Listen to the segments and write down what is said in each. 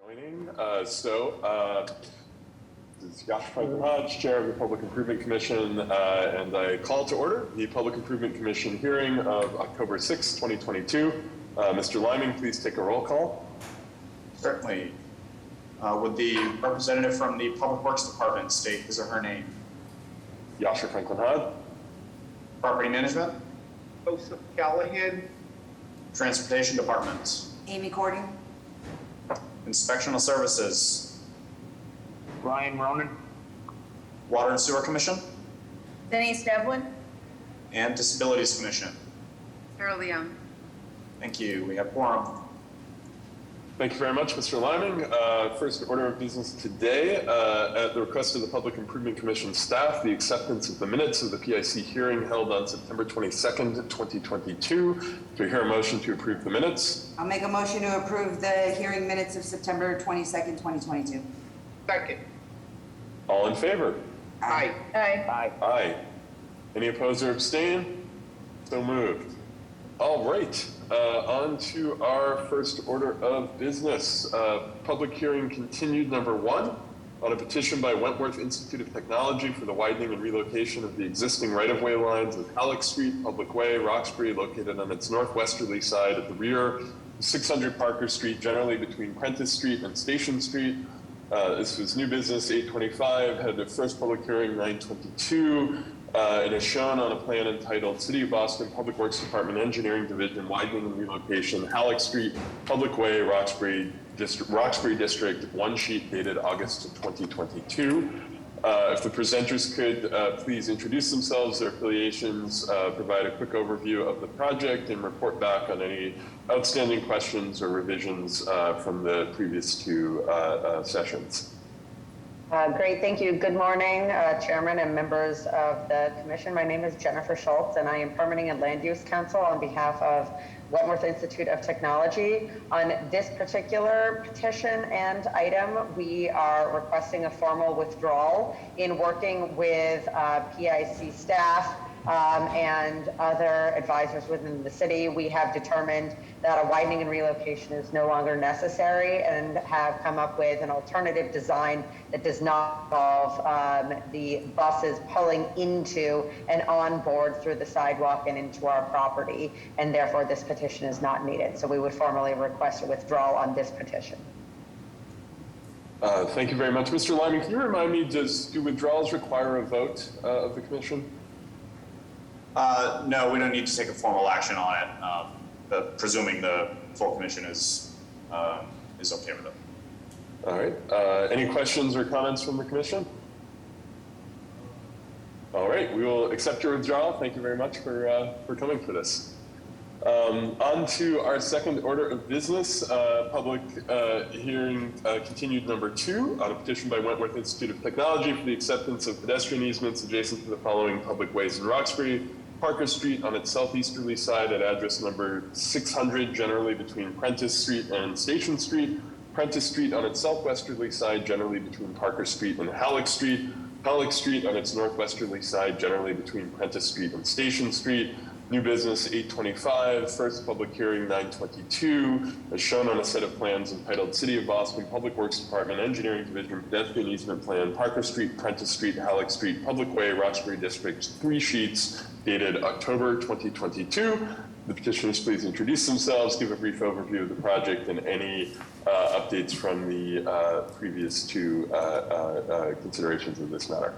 Joining. This is Yash Franklin-Hodge, Chair of the Public Improvement Commission, and I call to order the Public Improvement Commission hearing of October 6, 2022. Mr. Liming, please take a roll call. Certainly. Would the representative from the Public Works Department state his or her name? Yasha Franklin-Hodge. Property Management? Joseph Callahan. Transportation Department? Amy Cording. Inspectional Services? Ryan Ronan. Water and Sewer Commission? Denise Devlin. And Disabilities Commission? Carol Young. Thank you. We have quorum. Thank you very much, Mr. Liming. First order of business today, at the request of the Public Improvement Commission staff, the acceptance of the minutes of the PIC hearing held on September 22nd, 2022. Do we hear a motion to approve the minutes? I'll make a motion to approve the hearing minutes of September 22nd, 2022. Second. All in favor? Aye. Aye. Aye. Any opposed or abstain? So moved. All right, on to our first order of business. Public hearing continued number 1 on a petition by Wentworth Institute of Technology for the widening and relocation of the existing right-of-way lines of Halleck Street, Public Way, Roxbury, located on its northwesterly side at the rear of 600 Parker Street, generally between Prentice Street and Station Street. This was new business 825, had the first public hearing 922. It is shown on a plan entitled City of Boston Public Works Department Engineering Division Widening and Relocation, Halleck Street, Public Way, Roxbury District, one sheet dated August 2022. If the presenters could please introduce themselves, their affiliations, provide a quick overview of the project, and report back on any outstanding questions or revisions from the previous 2 sessions. Great, thank you. Good morning, Chairman and members of the Commission. My name is Jennifer Schultz, and I am Permitting and Land Use Counsel on behalf of Wentworth Institute of Technology. On this particular petition and item, we are requesting a formal withdrawal. In working with PIC staff and other advisors within the city, we have determined that a widening and relocation is no longer necessary and have come up with an alternative design that does not involve the buses pulling into and on board through the sidewalk and into our property, and therefore this petition is not needed. So we would formally request a withdrawal on this petition. Thank you very much. Mr. Liming, can you remind me, do withdrawals require a vote of the Commission? No, we don't need to take a formal action on it, presuming the full commission is okay with it. All right. Any questions or comments from the Commission? All right, we will accept your withdrawal. Thank you very much for coming for this. On to our second order of business, public hearing continued number 2 on a petition by Wentworth Institute of Technology for the acceptance of pedestrian easements adjacent to the following public ways in Roxbury: Parker Street on its southeasterly side at address number 600, generally between Prentice Street and Station Street; Prentice Street on its southwesterly side, generally between Parker Street and Halleck Street; Halleck Street on its northwesterly side, generally between Prentice Street and Station Street. New business 825, first public hearing 922, as shown on a set of plans entitled City of Boston Public Works Department Engineering Division Pedestrian Easement Plan, Parker Street, Prentice Street, Halleck Street, Public Way, Roxbury District, 3 sheets dated October 2022. The petitioners please introduce themselves, give a brief overview of the project, and any updates from the previous 2 considerations of this matter.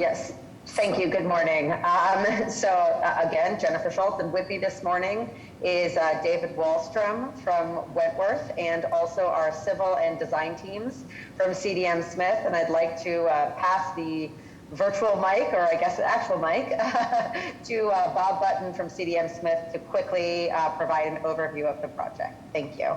Yes. Thank you. Good morning. Again, Jennifer Schultz, and with me this morning is David Wallstrom from Wentworth, and also our civil and design teams from CDM Smith. And I'd like to pass the virtual mic, or I guess the actual mic, to Bob Button from CDM Smith to quickly provide an overview of the project. Thank you.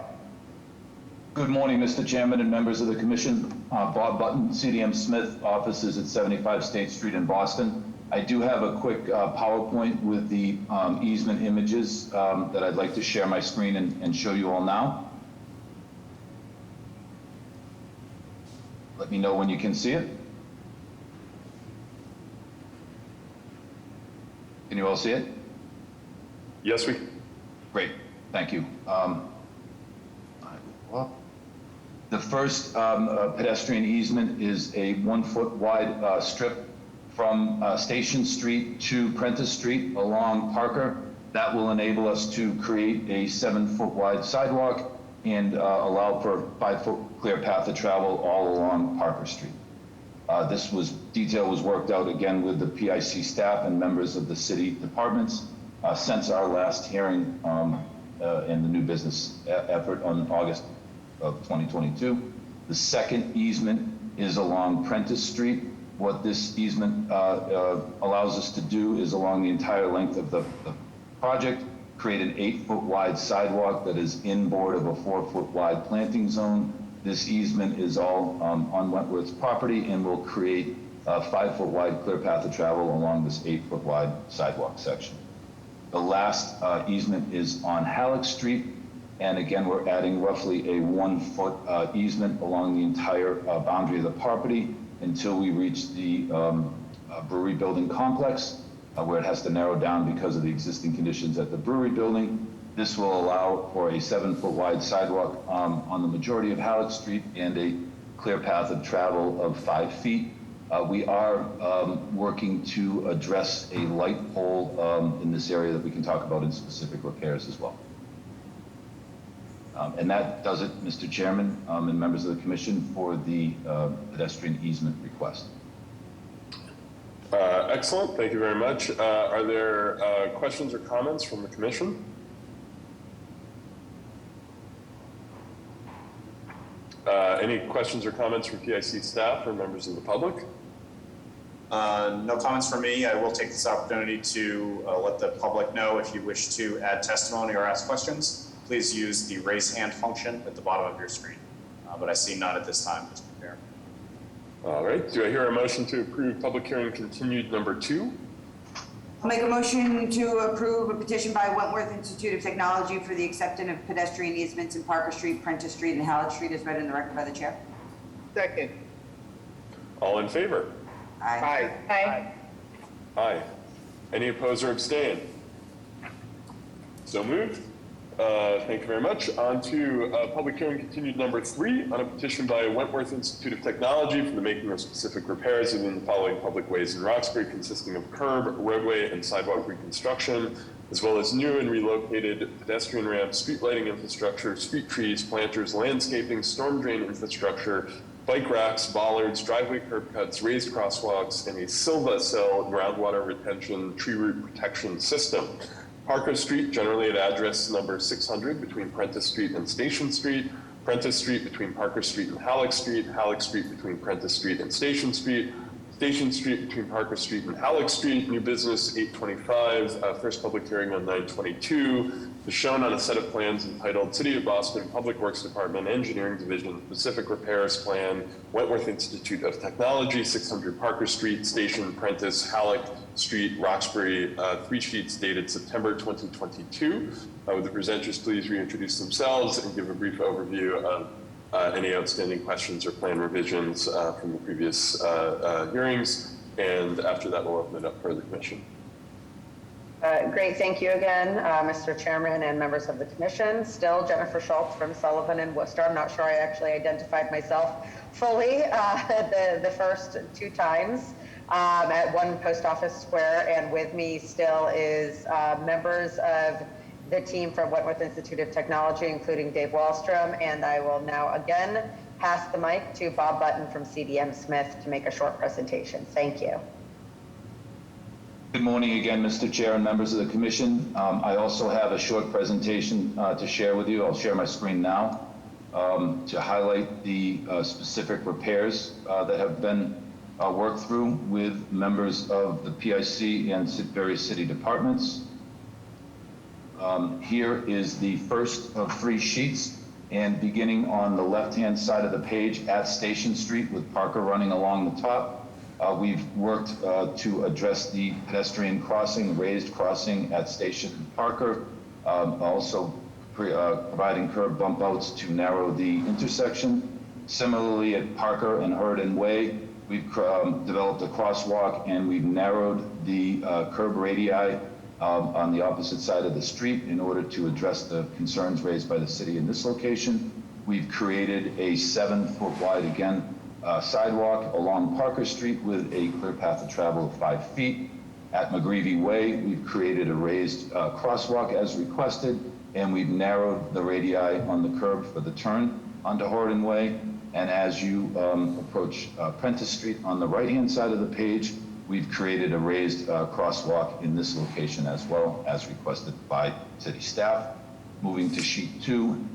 Good morning, Mr. Chairman and members of the Commission. Bob Button, CDM Smith, offices at 75 State Street in Boston. I do have a quick PowerPoint with the easement images that I'd like to share my screen and show you all now. Let me know when you can see it. Can you all see it? Yes, we. Great, thank you. I will go up. The first pedestrian easement is a 1 foot wide strip from Station Street to Prentice Street along Parker. That will enable us to create a 7 foot wide sidewalk and allow for 5 foot clear path of travel all along Parker Street. Detail was worked out again with the PIC staff and members of the city departments since our last hearing in the new business effort on August of 2022. The second easement is along Prentice Street. What this easement allows us to do is along the entire length of the project, create an 8 foot wide sidewalk that is inboard of a 4 foot wide planting zone. This easement is all on Wentworth's property and will create a 5 foot wide clear path of travel along this 8 foot wide sidewalk section. The last easement is on Halleck Street. And again, we're adding roughly a 1 foot easement along the entire boundary of the property until we reach the brewery building complex, where it has to narrow down because of the existing conditions at the brewery building. This will allow for a 7 foot wide sidewalk on the majority of Halleck Street and a clear path of travel of 5 feet. We are working to address a light pole in this area that we can talk about in specific repairs as well. And that does it, Mr. Chairman, and members of the commission, for the pedestrian easement request. Excellent, thank you very much. Are there questions or comments from the commission? Any questions or comments from PIC staff or members of the public? No comments from me. I will take this opportunity to let the public know if you wish to add testimony or ask questions. Please use the raise hand function at the bottom of your screen. But I see none at this time, Mr. Chair. All right, do I hear a motion to approve public hearing continued number 2? I'll make a motion to approve a petition by Wentworth Institute of Technology for the acceptance of pedestrian easements in Parker Street, Prentice Street, and Halleck Street as read in the record by the chair. Second. All in favor? Aye. Aye. Aye. Any opposed or abstain? So moved. Thank you very much. On to public hearing continued number 3 on a petition by Wentworth Institute of Technology for the making of specific repairs within the following public ways in Roxbury, consisting of curb, roadway, and sidewalk reconstruction, as well as new and relocated pedestrian ramps, street lighting infrastructure, street trees, planters, landscaping, storm drain infrastructure, bike racks, bollards, driveway curb cuts, raised crosswalks, and a Silva Cell groundwater retention tree root protection system. Parker Street, generally at address number 600 between Prentice Street and Station Street, Prentice Street between Parker Street and Halleck Street, Halleck Street between Prentice Street and Station Street, Station Street between Parker Street and Halleck Street, new business 825, first public hearing on 9/22, is shown on a set of plans entitled City of Boston Public Works Department Engineering Division Specific Repairs Plan, Wentworth Institute of Technology, 600 Parker Street, Station, Prentice, Halleck Street, Roxbury, 3 sheets dated September 2022. Would the presenters please reintroduce themselves and give a brief overview of any outstanding questions or plan revisions from the previous hearings, and after that we'll open it up for the commission. Great, thank you again, Mr. Chairman and members of the commission. Still Jennifer Schultz from Sullivan and Worcester. I'm not sure I actually identified myself fully the first 2 times at One Post Office Square, and with me still is members of the team from Wentworth Institute of Technology, including Dave Wallstrom, and I will now again pass the mic to Bob Button from CDM Smith to make a short presentation. Thank you. Good morning again, Mr. Chair and members of the commission. I also have a short presentation to share with you. I'll share my screen now to highlight the specific repairs that have been worked through with members of the PIC and various city departments. Here is the first of 3 sheets, and beginning on the left-hand side of the page at Station Street with Parker running along the top, we've worked to address the pedestrian crossing, raised crossing at Station and Parker, also providing curb bump outs to narrow the intersection. Similarly at Parker and Hurden Way, we've developed a crosswalk and we've narrowed the curb radii on the opposite side of the street in order to address the concerns raised by the city in this location. we've created a 7-foot wide, again, sidewalk along Parker Street with a clear path of travel of 5 feet. At McGreevy Way, we've created a raised crosswalk as requested, and we've narrowed the radii on the curb for the turn onto Horton Way. And as you approach Prentice Street on the right-hand side of the page, we've created a raised crosswalk in this location as well, as requested by city staff. Moving to sheet 2,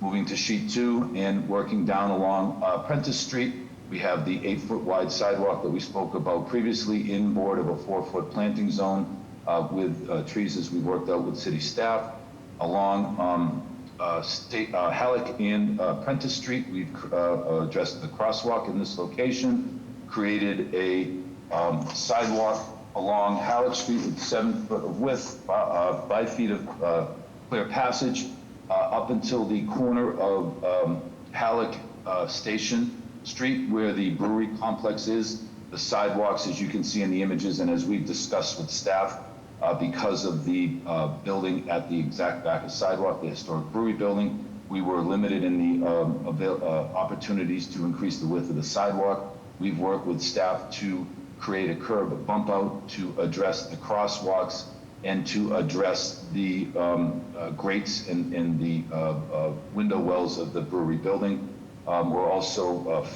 moving to sheet 2 and working down along Prentice Street, we have the 8-foot wide sidewalk that we spoke about previously, inboard of a 4-foot planting zone with trees as we worked out with city staff. Along Halleck and Prentice Street, we've addressed the crosswalk in this location, created a sidewalk along Halleck Street with 7 foot of width, 5 feet of clear passage up until the corner of Halleck Station Street where the brewery complex is. The sidewalks, as you can see in the images and as we've discussed with staff, because of the building at the exact back of sidewalk, the historic brewery building, we were limited in the opportunities to increase the width of the sidewalk. We've worked with staff to create a curb bump out to address the crosswalks and to address the grates in the window wells of the brewery building. We're also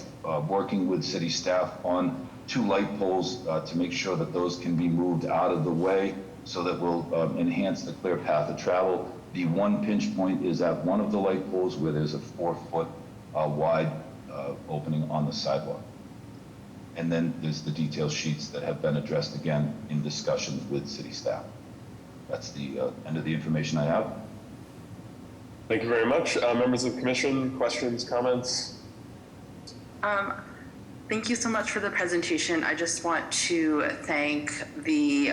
working with city staff on 2 light poles to make sure that those can be moved out of the way so that will enhance the clear path of travel. The one pinch point is at one of the light poles where there's a 4-foot wide opening on the sidewalk. And then there's the detail sheets that have been addressed again in discussions with city staff. That's the end of the information I have. Thank you very much. Members of the commission, questions, comments? Thank you so much for the presentation. I just want to thank the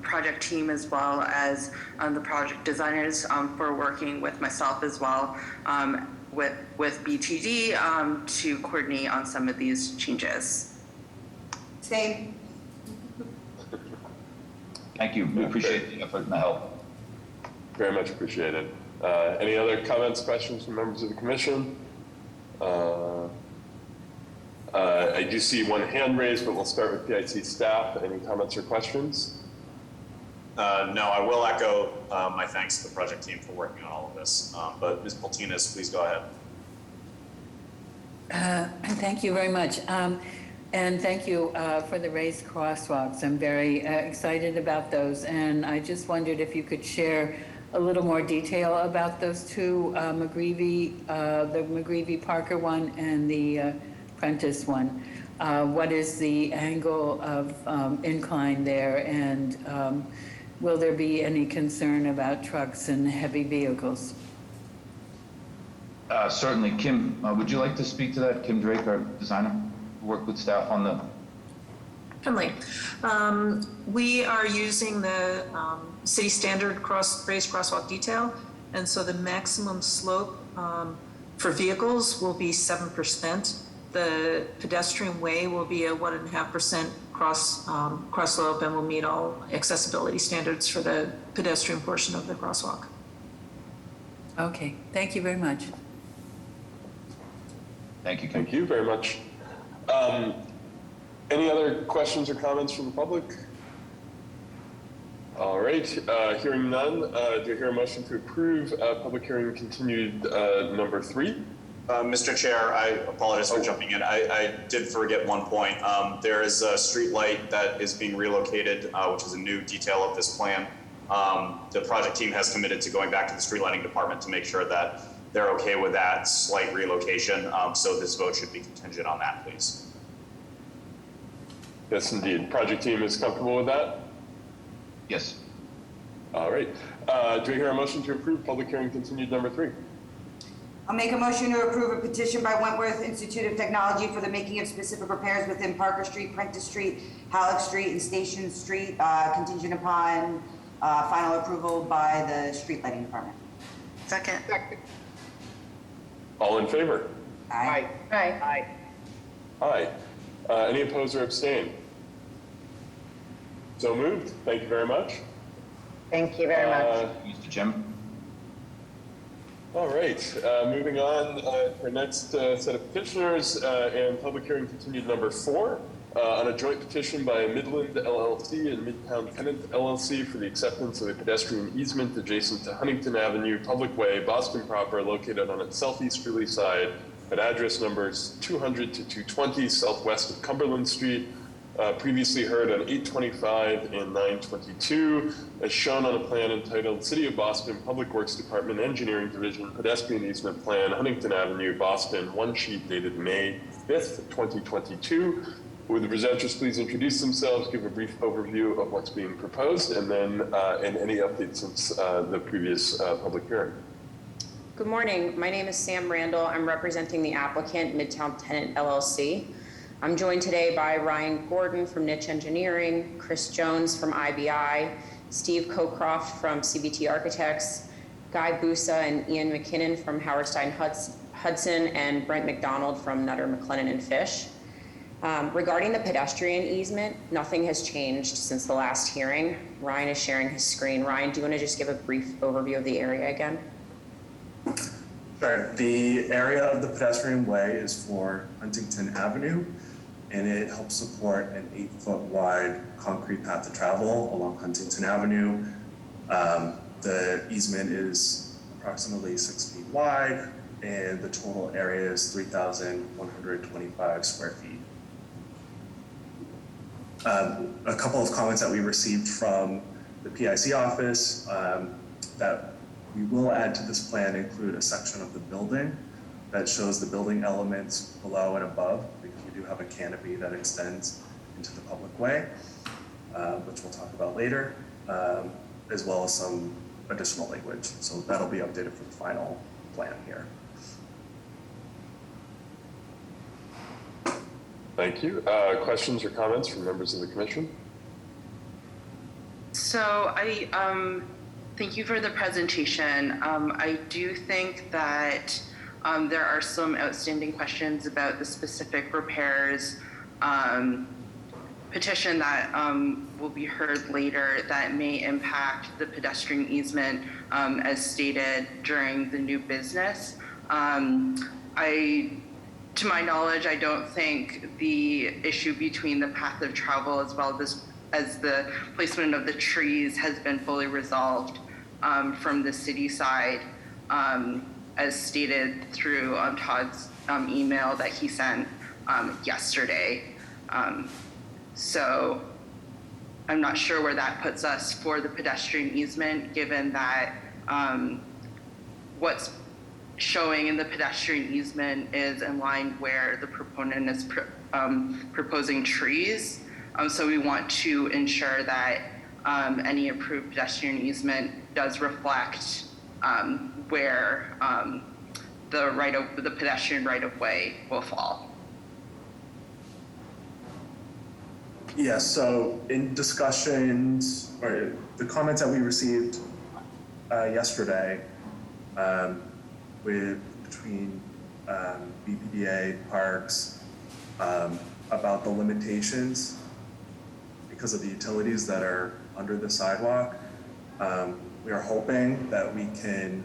project team as well as the project designers for working with myself as well with BTD to coordinate on some of these changes. Same. Thank you. We appreciate the effort and the help. Very much appreciated. Any other comments, questions from members of the commission? I do see one hand raised, but we'll start with PIC staff. Any comments or questions? No, I will echo my thanks to the project team for working on all of this. But Ms. Poltinas, please go ahead. Thank you very much. And thank you for the raised crosswalks. I'm very excited about those. And I just wondered if you could share a little more detail about those 2, McGreevy, the McGreevy Parker one and the Prentice one. What is the angle of incline there, and will there be any concern about trucks and heavy vehicles? Certainly. Kim, would you like to speak to that? Kim Drake, our designer, who worked with staff on the... Certainly. We are using the city standard raised crosswalk detail, and so the maximum slope for vehicles will be 7%. The pedestrian way will be a 1.5% cross slope, and will meet all accessibility standards for the pedestrian portion of the crosswalk. Okay, thank you very much. Thank you, Kim. Thank you very much. Any other questions or comments from the public? All right, hearing none, do I hear a motion to approve public hearing continued number 3? Mr. Chair, I apologize for jumping in. I did forget one point. There is a street light that is being relocated, which is a new detail of this plan. The project team has committed to going back to the street lighting department to make sure that they're okay with that slight relocation. So this vote should be contingent on that, please. Yes, indeed. Project team is comfortable with that? Yes. All right. Do I hear a motion to approve public hearing continued number 3? I'll make a motion to approve a petition by Wentworth Institute of Technology for the making of specific repairs within Parker Street, Prentice Street, Halleck Street, and Station Street, contingent upon final approval by the street lighting department. Second. Second. All in favor? Aye. Aye. Aye. Any opposed or abstain? So moved. Thank you very much. Thank you very much. Mr. Jim? All right, moving on to our next set of petitioners and public hearing continued number 4 on a joint petition by Midland LLC and Midtown Tenant LLC for the acceptance of a pedestrian easement adjacent to Huntington Avenue Public Way, Boston proper, located on its southeasterly side at address numbers 200 to 220 southwest of Cumberland Street. Previously heard on 825 and 922, as shown on a plan entitled City of Boston Public Works Department Engineering Division Pedestrian Easement Plan, Huntington Avenue, Boston, one sheet dated May 5th, 2022. Would the presenters please introduce themselves, give a brief overview of what's being proposed, and then and any updates since the previous public hearing. Good morning. My name is Sam Randall. I'm representing the applicant, Midtown Tenant LLC. I'm joined today by Ryan Gordon from Niche Engineering, Chris Jones from IBI, Steve Cocroft from CBT Architects, Guy Busa and Ian McKinnon from Howard Stein Hudson, and Brent McDonald from Nutter, McLennan and Fish. Regarding the pedestrian easement, nothing has changed since the last hearing. Ryan is sharing his screen. Ryan, do you want to just give a brief overview of the area again? Sure. The area of the pedestrian way is for Huntington Avenue, and it helps support an 8-foot wide concrete path to travel along Huntington Avenue. The easement is approximately 6 feet wide, and the total area is 3,125 square feet. A couple of comments that we received from the PIC office that we will add to this plan include a section of the building that shows the building elements below and above, because we do have a canopy that extends into the public way, which we'll talk about later, as well as some additional language. So that'll be updated for the final plan here. Thank you. Questions or comments from members of the commission? So thank you for the presentation. I do think that there are some outstanding questions about the specific repairs petition that will be heard later that may impact the pedestrian easement as stated during the new business. To my knowledge, I don't think the issue between the path of travel as well as the placement of the trees has been fully resolved from the city side, as stated through Todd's email that he sent yesterday. So I'm not sure where that puts us for the pedestrian easement, given that what's showing in the pedestrian easement is in line where the proponent is proposing trees. So we want to ensure that any approved pedestrian easement does reflect where the pedestrian right-of-way will fall. Yeah, so in discussions, or the comments that we received yesterday between BPDA, Parks, about the limitations because of the utilities that are under the sidewalk, we are hoping that we can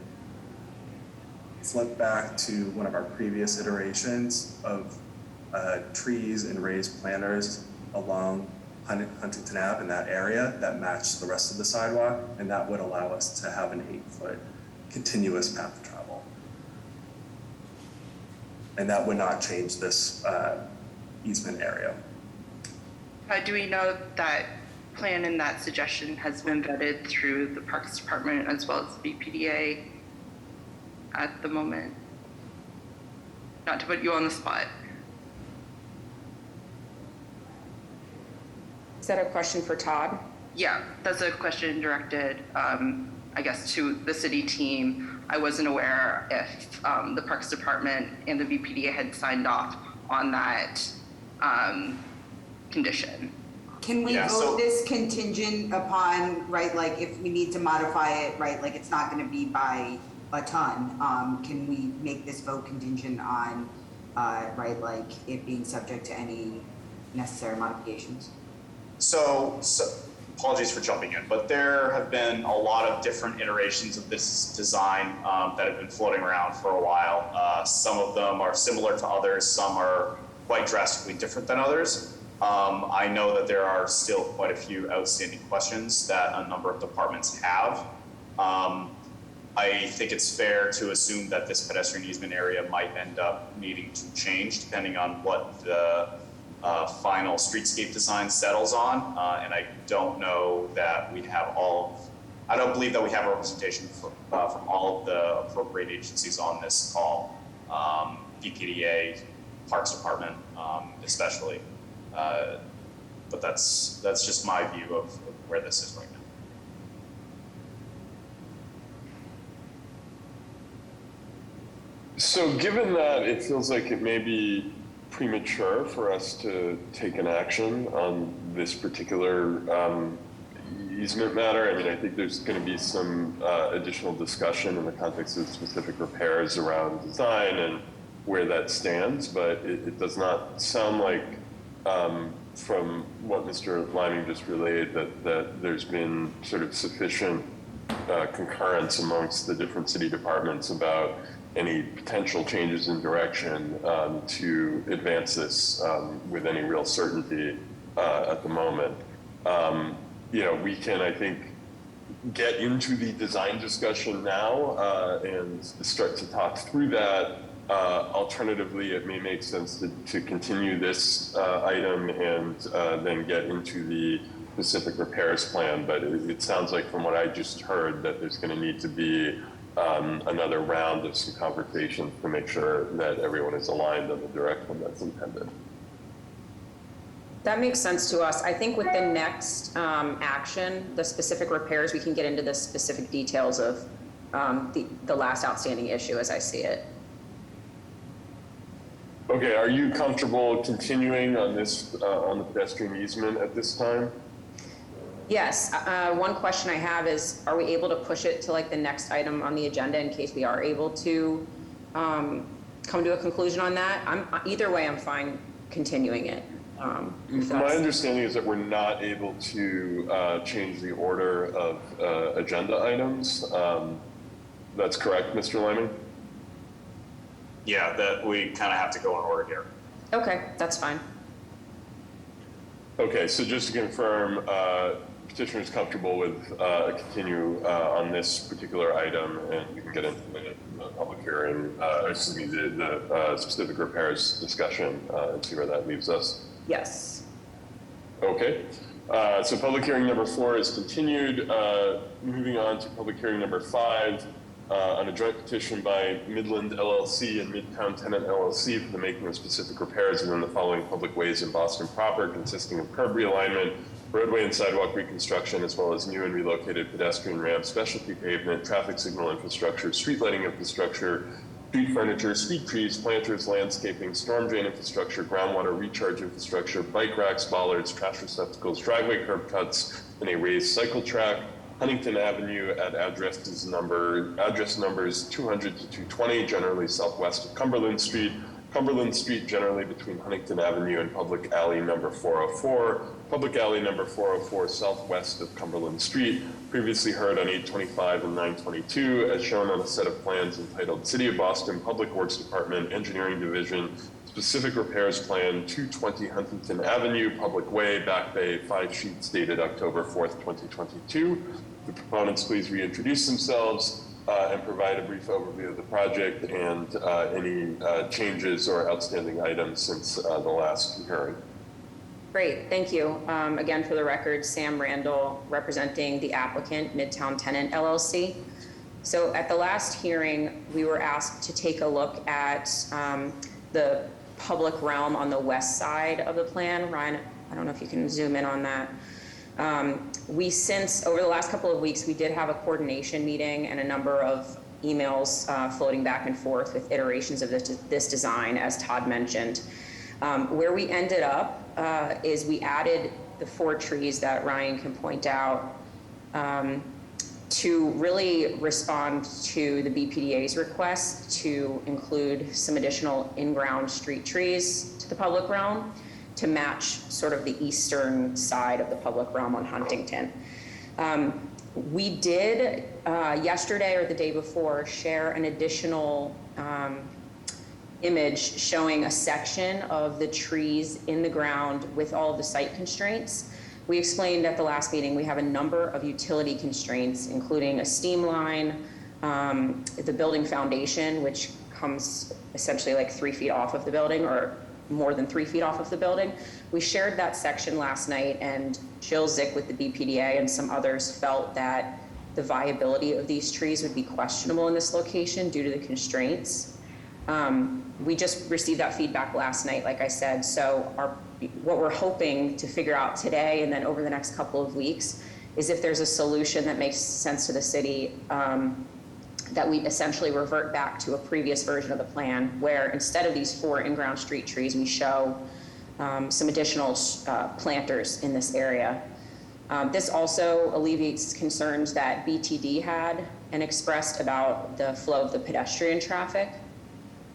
flip back to one of our previous iterations of trees and raised planters along Huntington Ave in that area that match the rest of the sidewalk, and that would allow us to have an 8-foot continuous path of travel. And that would not change this easement area. Do we know that plan and that suggestion has been vetted through the Parks Department as well as the BPDA at the moment? Not to put you on the spot. Is that a question for Todd? Yeah, that's a question directed, I guess, to the city team. I wasn't aware if the Parks Department and the BPDA had signed off on that condition. Can we vote this contingent upon, right, like if we need to modify it, right, like it's not gonna be by a ton, can we make this vote contingent on, right, like it being subject to any necessary modifications? So apologies for jumping in, but there have been a lot of different iterations of this design that have been floating around for a while. Some of them are similar to others, some are quite drastically different than others. I know that there are still quite a few outstanding questions that a number of departments have. I think it's fair to assume that this pedestrian easement area might end up needing to change depending on what the final streetscape design settles on. And I don't know that we have I don't believe that we have representation from all of the appropriate agencies on this call, DPDA, Parks Department, especially. But that's just my view of where this is right now. So given that it feels like it may be premature for us to take an action on this particular easement matter, I mean, I think there's going to be some additional discussion in the context of specific repairs around design and where that stands, but it does not sound like from what Mr. Liming just relayed that there's been sort of sufficient concurrence amongst the different city departments about any potential changes in direction to advance this with any real certainty at the moment. We can, I think, get into the design discussion now and start to talk through that. Alternatively, it may make sense to continue this item and then get into the specific repairs plan. But it sounds like from what I just heard that there's going to need to be another round of some conversations to make sure that everyone is aligned on the direction that's intended. That makes sense to us. I think with the next action, the specific repairs, we can get into the specific details of the last outstanding issue as I see it. Okay, are you comfortable continuing on this, on the pedestrian easement at this time? Yes, one question I have is, are we able to push it to like the next item on the agenda in case we are able to come to a conclusion on that? Either way, I'm fine continuing it. My understanding is that we're not able to change the order of agenda items. That's correct, Mr. Liming? Yeah, that we kind of have to go in order here. Okay, that's fine. Okay, so just to confirm, petitioner is comfortable with continue on this particular item, and we can get into the public hearing, the specific repairs discussion and see where that leaves us. Yes. Okay, so public hearing number 4 is continued. Moving on to public hearing number 5 on a joint petition by Midland LLC and Midtown Tenant LLC for the making of specific repairs within the following public ways in Boston proper, consisting of curb realignment, roadway and sidewalk reconstruction, as well as new and relocated pedestrian ramp, specialty pavement, traffic signal infrastructure, street lighting infrastructure, street furniture, street trees, planters, landscaping, storm drain infrastructure, groundwater recharge infrastructure, bike racks, bollards, trash receptacles, driveway curb cuts, and a raised cycle track. Huntington Avenue at address numbers 200 to 220, generally southwest of Cumberland Street. Cumberland Street generally between Huntington Avenue and Public Alley number 404. Public Alley number 404 southwest of Cumberland Street. Previously heard on 825 and 922 as shown on a set of plans entitled City of Boston Public Works Department Engineering Division Specific Repairs Plan 220 Huntington Avenue, Public Way, Back Bay, 5 sheets dated October 4th, 2022. The proponents please reintroduce themselves and provide a brief overview of the project and any changes or outstanding items since the last hearing. Great, thank you. Again, for the record, Sam Randall, representing the applicant, Midtown Tenant LLC. So at the last hearing, we were asked to take a look at the public realm on the west side of the plan. Ryan, I don't know if you can zoom in on that. Over the last couple of weeks, we did have a coordination meeting and a number of emails floating back and forth with iterations of this design, as Todd mentioned. Where we ended up is we added the 4 trees that Ryan can point out to really respond to the BPDA's request to include some additional in-ground street trees to the public realm to match sort of the eastern side of the public realm on Huntington. We did, yesterday or the day before, share an additional image showing a section of the trees in the ground with all of the site constraints. We explained at the last meeting, we have a number of utility constraints, including a steam line, the building foundation, which comes essentially like 3 feet off of the building, or more than 3 feet off of the building. We shared that section last night, and Jill Zick with the BPDA and some others felt that the viability of these trees would be questionable in this location due to the constraints. We just received that feedback last night, like I said, so what we're hoping to figure out today and then over the next couple of weeks is if there's a solution that makes sense to the city, that we essentially revert back to a previous version of the plan where instead of these 4 in-ground street trees, we show some additional planters in this area. This also alleviates concerns that BTD had and expressed about the flow of the pedestrian traffic.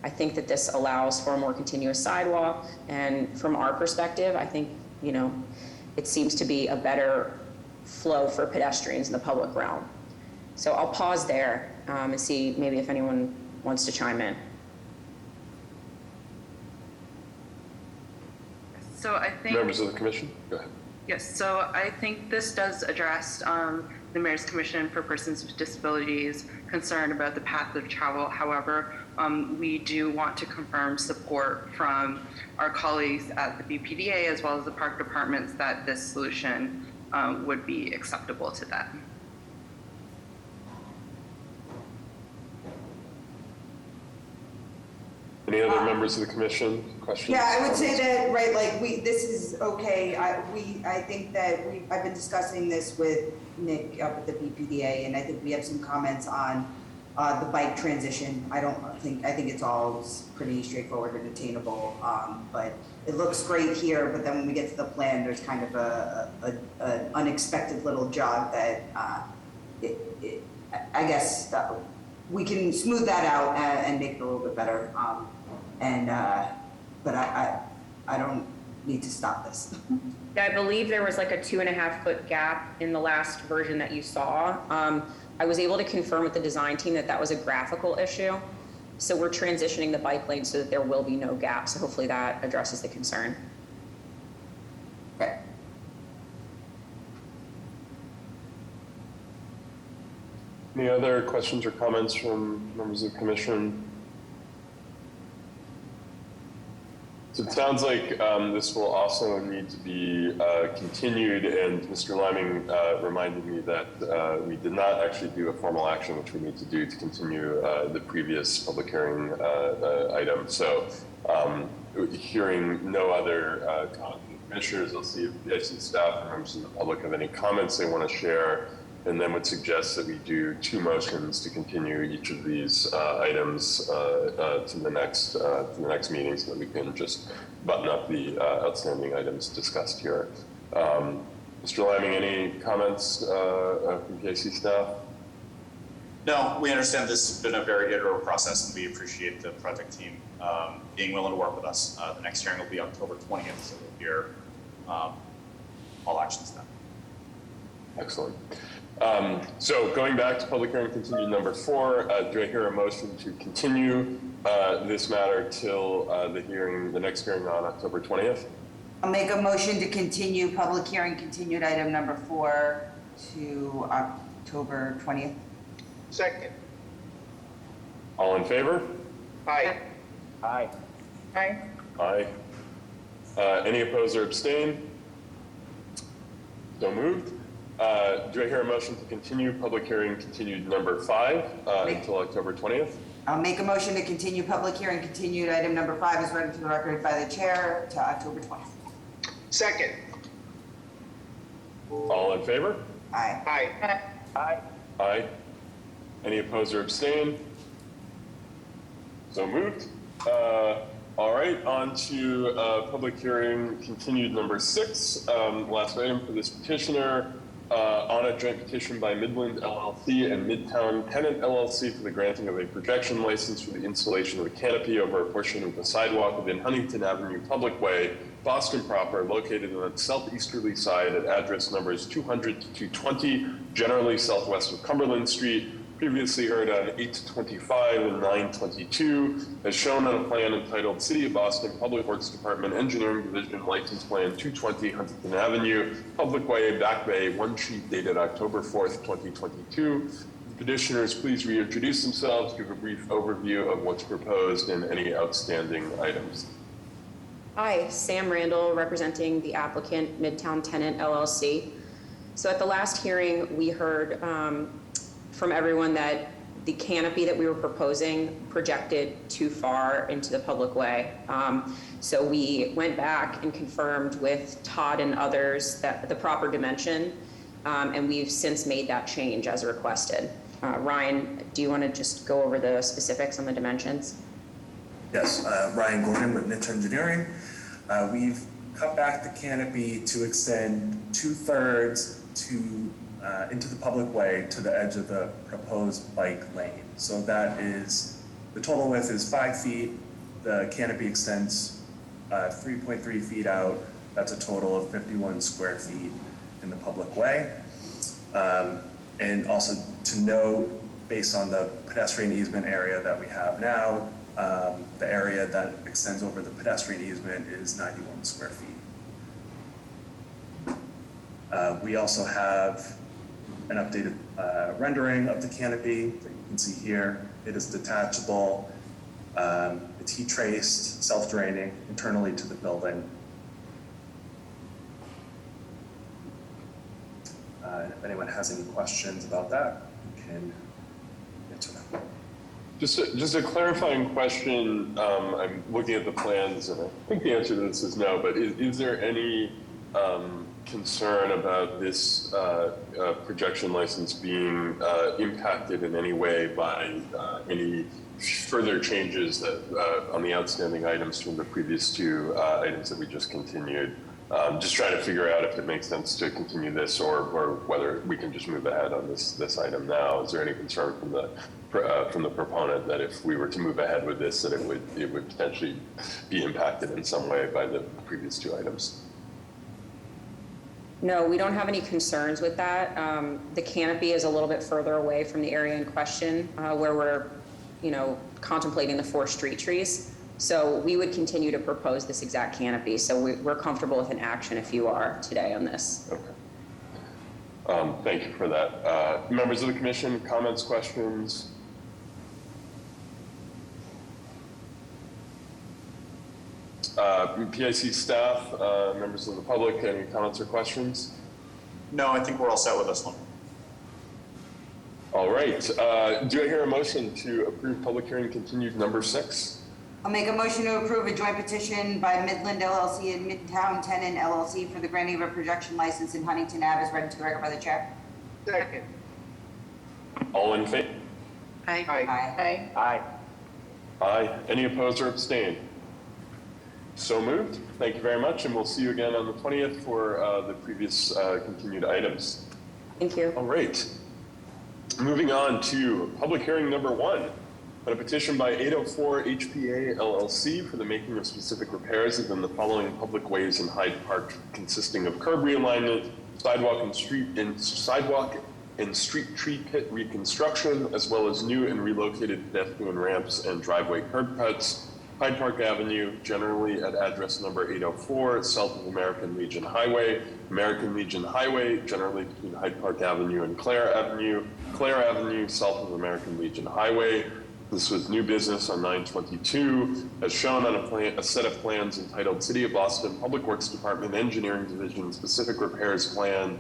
I think that this allows for a more continuous sidewalk, and from our perspective, I think, you know, it seems to be a better flow for pedestrians in the public realm. So I'll pause there and see maybe if anyone wants to chime in. So I think. Members of the commission, go ahead. Yes, so I think this does address the Mayor's Commission for Persons with Disabilities concern about the path of travel. However, we do want to confirm support from our colleagues at the BPDA as well as the park departments that this solution would be acceptable to them. Any other members of the commission? Questions? Yeah, I would say that, right, like, this is okay. I think that I've been discussing this with Nick up at the BPDA, and I think we have some comments on the bike transition. I think it's all pretty straightforward and attainable, but it looks great here, but then when we get to the plan, there's kind of an unexpected little jog that I guess we can smooth that out and make it a little bit better. But I don't need to stop this. I believe there was like a 2.5-foot gap in the last version that you saw. I was able to confirm with the design team that that was a graphical issue. So we're transitioning the bike lane so that there will be no gap. So hopefully that addresses the concern. Okay. Any other questions or comments from members of the commission? So it sounds like this will also need to be continued, and Mr. Liming reminded me that we did not actually do a formal action, which we need to do to continue the previous public hearing item. So hearing no other comments from the commissioners, I'll see if the IC staff and members of the public have any comments they want to share, and then would suggest that we do 2 motions to continue each of these items to the next meeting, so that we can just button up the outstanding items discussed here. Mr. Liming, any comments from PIC staff? No, we understand this has been a very iterative process, and we appreciate the project team being willing to work with us. The next hearing will be October 20th, so we'll hear all actions then. Excellent. So going back to public hearing continued number 4, do I hear a motion to continue this matter till the next hearing on October 20th? I'll make a motion to continue public hearing continued item number 4 to October 20th. Second. All in favor? Aye. Aye. Aye. Aye. Any opposed or abstain? So moved. Do I hear a motion to continue public hearing continued number 5 until October 20th? I'll make a motion to continue public hearing continued item number 5 is read into the record by the chair to October 20th. Second. All in favor? Aye. Aye. Aye. Aye. Any opposed or abstain? So moved. All right, on to public hearing continued number 6, last item for this petitioner, on a joint petition by Midland LLC and Midtown Tenant LLC for the granting of a projection license for the installation of a canopy over a portion of the sidewalk within Huntington Avenue Public Way Boston proper, located on the southeasterly side at address numbers 200 to 220, generally southwest of Cumberland Street, previously heard on 825 and 922, as shown on a plan entitled City of Boston Public Works Department Engineering Division License Plan 220 Huntington Avenue, Public Way, Back Bay, one sheet dated October 4th, 2022. Petitioners, please reintroduce themselves, give a brief overview of what's proposed and any outstanding items. Hi, Sam Randall, representing the applicant, Midtown Tenant LLC. So at the last hearing, we heard from everyone that the canopy that we were proposing projected too far into the public way. So we went back and confirmed with Todd and others that the proper dimension, and we've since made that change as requested. Ryan, do you want to just go over the specifics on the dimensions? Yes, Ryan Gordon with Niche Engineering. We've cut back the canopy to extend 2/3 into the public way to the edge of the proposed bike lane. So that is, the total width is 5 feet. The canopy extends 3.3 feet out. That's a total of 51 square feet in the public way. And also to note, based on the pedestrian easement area that we have now, the area that extends over the pedestrian easement is 91 square feet. We also have an updated rendering of the canopy that you can see here. It is detachable, it's heat traced, self-draining internally to the building. If anyone has any questions about that, we can answer them. Just a clarifying question. I'm looking at the plans, and I think the answer to this is no, but is there any concern about this projection license being impacted in any way by any further changes that on the outstanding items from the previous two items that we just continued? Just trying to figure out if it makes sense to continue this or whether we can just move ahead on this item now. Is there any concern from the proponent that if we were to move ahead with this, that it would potentially be impacted in some way by the previous two items? No, we don't have any concerns with that. The canopy is a little bit further away from the area in question where we're, contemplating the 4 street trees. So we would continue to propose this exact canopy. So we're comfortable with an action if you are today on this. Okay. Thank you for that. Members of the commission, comments, questions? PIC staff, members of the public, any comments or questions? No, I think we're all set with this one. All right. Do I hear a motion to approve public hearing continued number 6? I'll make a motion to approve a joint petition by Midland LLC and Midtown Tenant LLC for the granting of a projection license in Huntington Ave as read into the record by the chair. Second. All in favor? Aye. Aye. Aye. Aye. Any opposed or abstain? So moved. Thank you very much, and we'll see you again on the 20th for the previous continued items. Thank you. All right. Moving on to public hearing number 1 on a petition by 804 HPA LLC for the making of specific repairs within the following public ways in Hyde Park, consisting of curb realignment, sidewalk and street tree pit reconstruction, as well as new and relocated pedestrian ramps and driveway curb cuts. Hyde Park Avenue, generally at address number 804, south of American Legion Highway. American Legion Highway, generally between Hyde Park Avenue and Clare Avenue. Clare Avenue, south of American Legion Highway. This was new business on 9/22, as shown on a set of plans entitled City of Boston Public Works Department Engineering Division Specific Repairs Plan,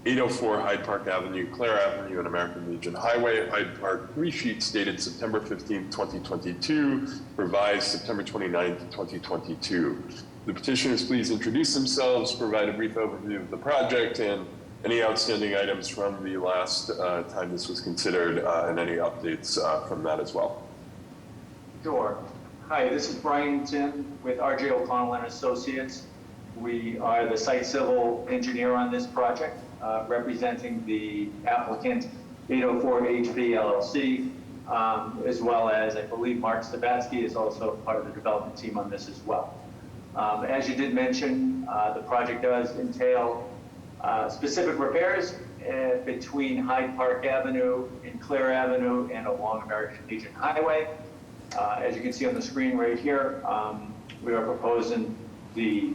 804 Hyde Park Avenue, Clare Avenue, and American Legion Highway, Hyde Park, 3 sheets dated September 15th, 2022, revised September 29th, 2022. The petitioners please introduce themselves, provide a brief overview of the project, and any outstanding items from the last time this was considered, and any updates from that as well. Sure. Hi, this is Brian Tim with RJ O'Connell and Associates. We are the site civil engineer on this project, representing the applicant 804 HB LLC, as well as I believe Mark Stabatsky is also part of the development team on this as well. As you did mention, the project does entail specific repairs between Hyde Park Avenue and Clare Avenue and along American Legion Highway. As you can see on the screen right here, we are proposing the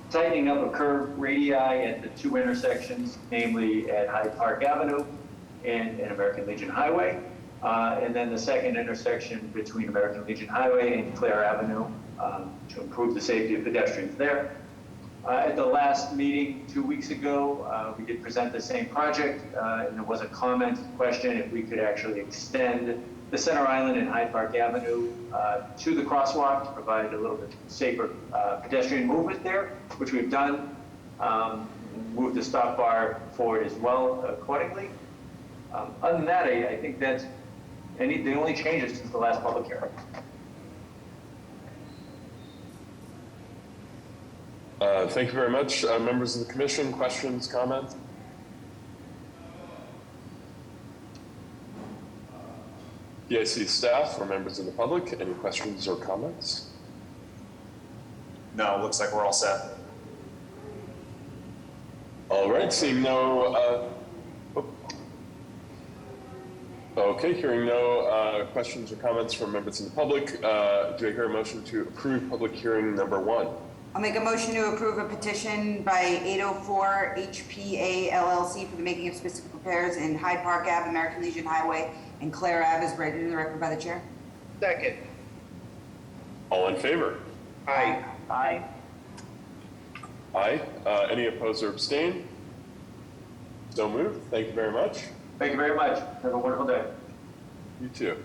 tightening up of curve radii at the two intersections, namely at Hyde Park Avenue and American Legion Highway. And then the second intersection between American Legion Highway and Clare Avenue to improve the safety of pedestrians there. At the last meeting 2 weeks ago, we did present the same project, and there was a comment question if we could actually extend the Center Island and Hyde Park Avenue to the crosswalk to provide a little bit safer pedestrian movement there, which we've done. Moved the stop bar forward as well accordingly. Other than that, I think that's the only changes since the last public hearing. Thank you very much. Members of the commission, questions, comments? PIC staff or members of the public, any questions or comments? No, looks like we're all set. All right, seeing no, okay, hearing no questions or comments from members of the public, do I hear a motion to approve public hearing number 1? I'll make a motion to approve a petition by 804 HPA LLC for the making of specific repairs in Hyde Park Ave, American Legion Highway, and Clare Ave as read into the record by the chair. Second. All in favor? Aye. Aye. Aye. Any opposed or abstain? So moved. Thank you very much. Thank you very much. Have a wonderful day. You too.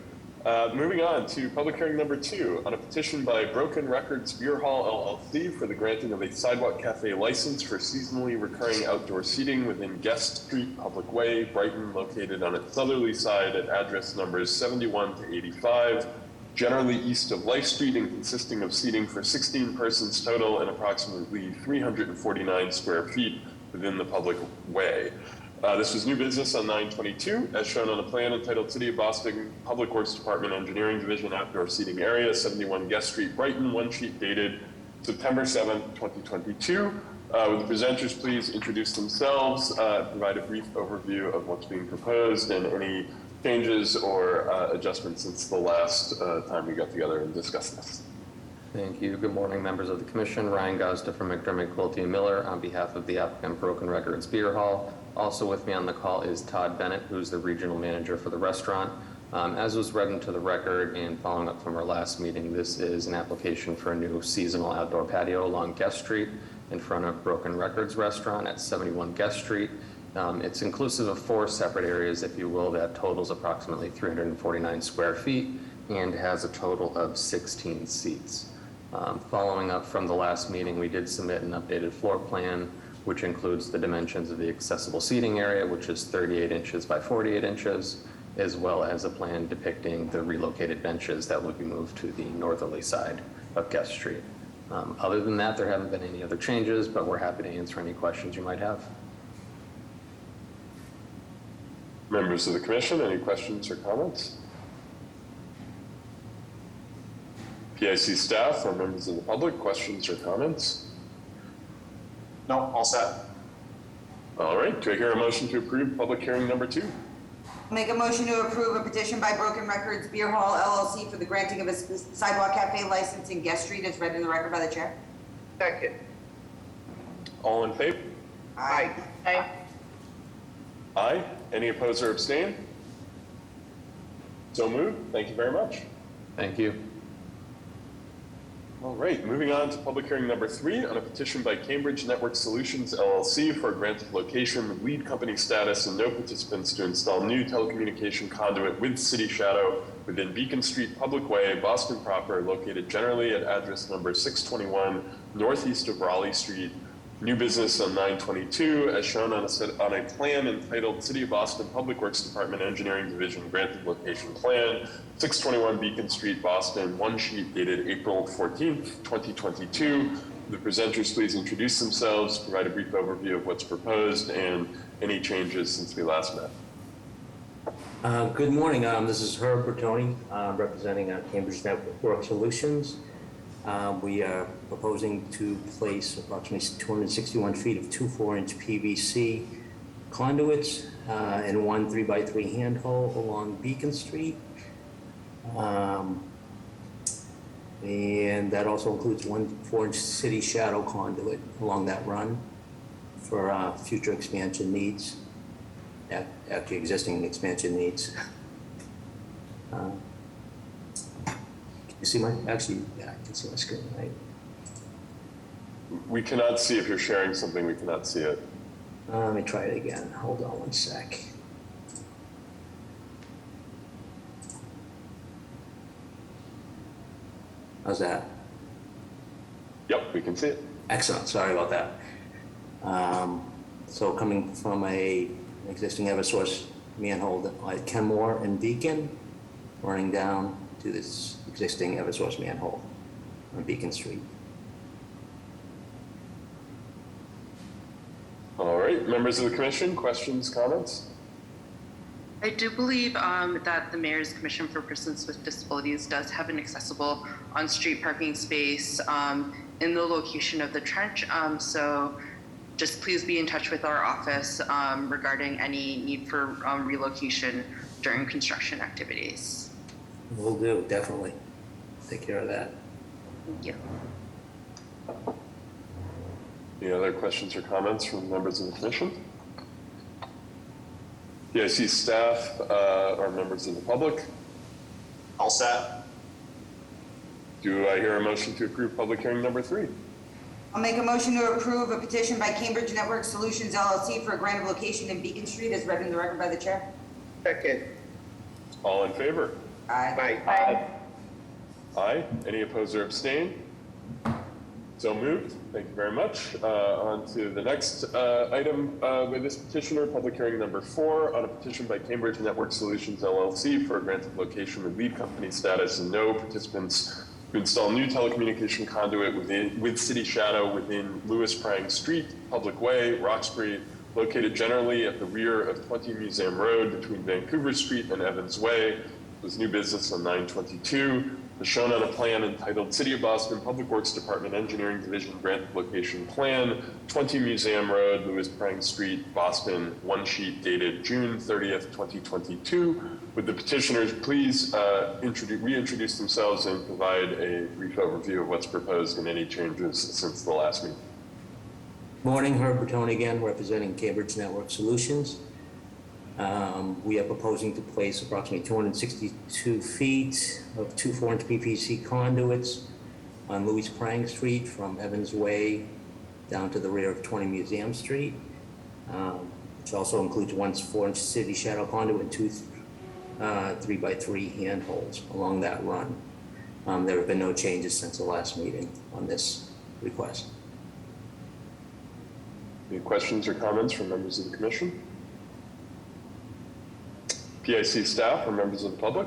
Moving on to public hearing number 2 on a petition by Broken Records Beer Hall LLC for the granting of a sidewalk cafe license for seasonally recurring outdoor seating within Guest Street Public Way, Brighton, located on its southerly side at address numbers 71 to 85, generally east of Life Street, and consisting of seating for 16 persons total and approximately 349 square feet within the public way. This was new business on 9/22, as shown on a plan entitled City of Boston Public Works Department Engineering Division Outdoor Seating Area, 71 Guest Street, Brighton, one sheet dated September 7th, 2022. Would the presenters please introduce themselves, provide a brief overview of what's being proposed and any changes or adjustments since the last time we got together and discussed this. Thank you. Good morning, members of the commission. Ryan Gosda from McDermott, Quilty & Miller on behalf of the applicant Broken Records Beer Hall. Also with me on the call is Todd Bennett, who's the regional manager for the restaurant. As was read into the record and following up from our last meeting, this is an application for a new seasonal outdoor patio along Guest Street in front of Broken Records Restaurant at 71 Guest Street. It's inclusive of 4 separate areas, if you will, that totals approximately 349 square feet and has a total of 16 seats. Following up from the last meeting, we did submit an updated floor plan, which includes the dimensions of the accessible seating area, which is 38 inches by 48 inches, as well as a plan depicting the relocated benches that would be moved to the northerly side of Guest Street. Other than that, there haven't been any other changes, but we're happy to answer any questions you might have. Members of the commission, any questions or comments? PIC staff or members of the public, questions or comments? No, all set. All right, do I hear a motion to approve public hearing number 2? I'll make a motion to approve a petition by Broken Records Beer Hall LLC for the granting of a sidewalk cafe license in Guest Street as read in the record by the chair. Second. All in favor? Aye. Aye. Aye. Any opposed or abstain? So moved. Thank you very much. Thank you. All right, moving on to public hearing number 3 on a petition by Cambridge Network Solutions LLC for a grant of location with lead company status and no participants to install new telecommunication conduit with city shadow within Beacon Street Public Way, Boston proper, located generally at address number 621 northeast of Raleigh Street. New business on 9/22, as shown on a plan entitled City of Boston Public Works Department Engineering Division Granted Location Plan, 621 Beacon Street, Boston, one sheet dated April 14th, 2022. The presenters please introduce themselves, provide a brief overview of what's proposed and any changes since we last met. Good morning. This is Herb Bertoni, representing Cambridge Network Solutions. We are proposing to place approximately 261 feet of 2 4-inch PVC conduits and one 3x3 handhole along Beacon Street. And that also includes one 4-inch city shadow conduit along that run for future expansion needs, after existing expansion needs. You see my, actually, yeah, I can see my screen, right? We cannot see if you're sharing something, we cannot see it. Let me try it again. Hold on one sec. How's that? Yep, we can see it. Excellent, sorry about that. So coming from an existing Eversource manhole at Kenmore and Beacon, running down to this existing Eversource manhole on Beacon Street. All right, members of the commission, questions, comments? I do believe that the Mayor's Commission for Persons with Disabilities does have an accessible on-street parking space in the location of the trench. So just please be in touch with our office regarding any need for relocation during construction activities. Will do, definitely. Take care of that. Thank you. Any other questions or comments from members of the commission? PIC staff or members of the public? All set. Do I hear a motion to approve public hearing number 3? I'll make a motion to approve a petition by Cambridge Network Solutions LLC for a grant of location in Beacon Street as read in the record by the chair. Second. All in favor? Aye. Aye. Aye. Any opposed or abstain? So moved. Thank you very much. On to the next item with this petitioner, public hearing number 4 on a petition by Cambridge Network Solutions LLC for a grant of location with lead company status and no participants to install new telecommunication conduit with city shadow within Lewis Prang Street, public way, Roxbury, located generally at the rear of 20 Museum Road between Vancouver Street and Evans Way. It was new business on 9/22. As shown on a plan entitled City of Boston Public Works Department Engineering Division Grant of Location Plan, 20 Museum Road, Lewis Prang Street, Boston, one sheet dated June 30th, 2022. Would the petitioners please reintroduce themselves and provide a brief overview of what's proposed and any changes since the last meeting? Morning, Herb Bertone again, representing Cambridge Network Solutions. We are proposing to place approximately 262 feet of 2 4-inch PVC conduits on Louis Prang Street from Evans Way down to the rear of 20 Museum Street, which also includes one 4-inch city shadow conduit and two 3x3 handholds along that run. There have been no changes since the last meeting on this request. Any questions or comments from members of the commission? PIC staff or members of the public?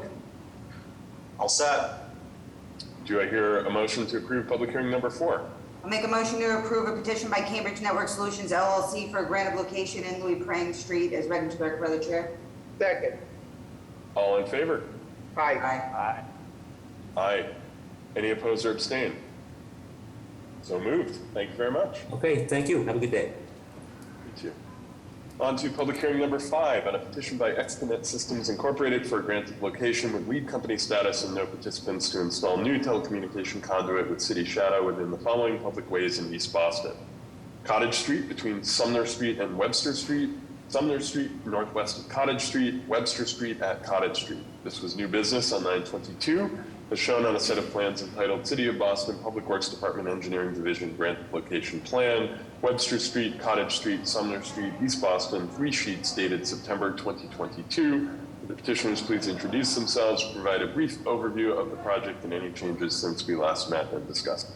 All set. Do I hear a motion to approve public hearing number 4? I'll make a motion to approve a petition by Cambridge Network Solutions LLC for a grant of location in Louis Prang Street as read into the record by the chair. Second. All in favor? Aye. Aye. Aye. Any opposed or abstain? So moved. Thank you very much. Okay, thank you. Have a good day. You too. On to public hearing number 5 on a petition by Exponet Systems Incorporated for a grant of location with lead company status and no participants to install new telecommunication conduit with city shadow within the following public ways in East Boston: Cottage Street between Sumner Street and Webster Street, Sumner Street northwest of Cottage Street, Webster Street at Cottage Street. This was new business on 9/22, as shown on a set of plans entitled City of Boston Public Works Department Engineering Division Grant of Location Plan, Webster Street, Cottage Street, Sumner Street, East Boston, 3 sheets dated September 2022. Would the petitioners please introduce themselves, provide a brief overview of the project and any changes since we last met and discussed.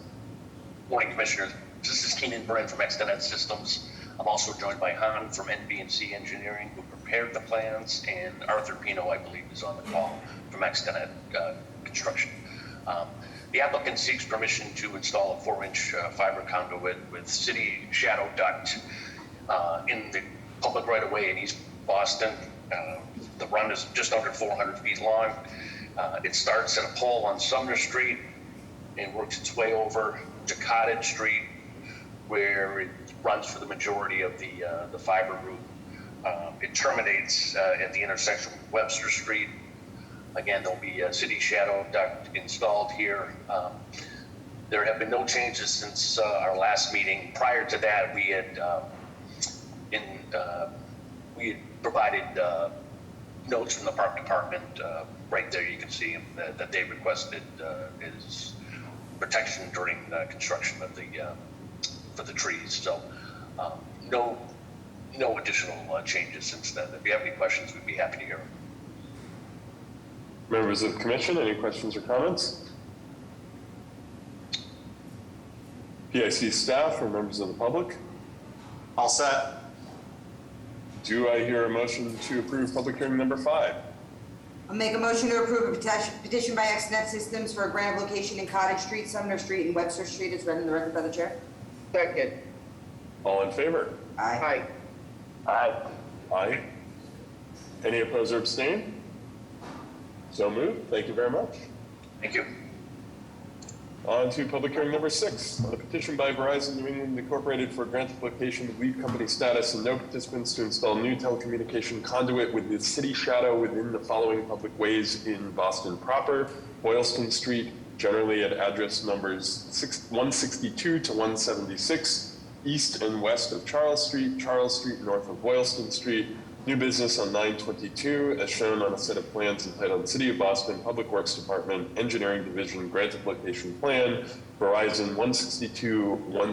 Morning, Commissioners. This is Keenan Byrne from Exponet Systems. I'm also joined by Han from NB&C Engineering, who prepared the plans, and Arthur Pino, I believe, is on the call from Exponet Construction. The applicant seeks permission to install a 4-inch fiber conduit with city shadow duct in the public right-of-way in East Boston. The run is just under 400 feet long. It starts at a pole on Sumner Street and works its way over to Cottage Street, where it runs for the majority of the fiber route. It terminates at the intersection with Webster Street. Again, there'll be a city shadow duct installed here. There have been no changes since our last meeting. Prior to that, we had provided notes from the park department. Right there, you can see that they requested is protection during construction of for the trees. So no additional changes since then. If you have any questions, we'd be happy to hear them. Members of the commission, any questions or comments? PIC staff or members of the public? All set. Do I hear a motion to approve public hearing number 5? I'll make a motion to approve a petition by XNet Systems for a grant of location in Cottage Street, Sumner Street, and Webster Street as read in the record by the chair. Second. All in favor? Aye. Aye. Aye. Any opposed or abstain? So moved. Thank you very much. Thank you. On to public hearing number 6, on a petition by Verizon New England Incorporated for grant of location with lead company status and no participants to install new telecommunication conduit with the city shadow within the following public ways in Boston proper: Boylston Street, generally at address numbers 162 to 176, east and west of Charles Street north of Boylston Street. New business on 922, as shown on a set of plans entitled City of Boston Public Works Department Engineering Division Grant of Location Plan, Verizon 162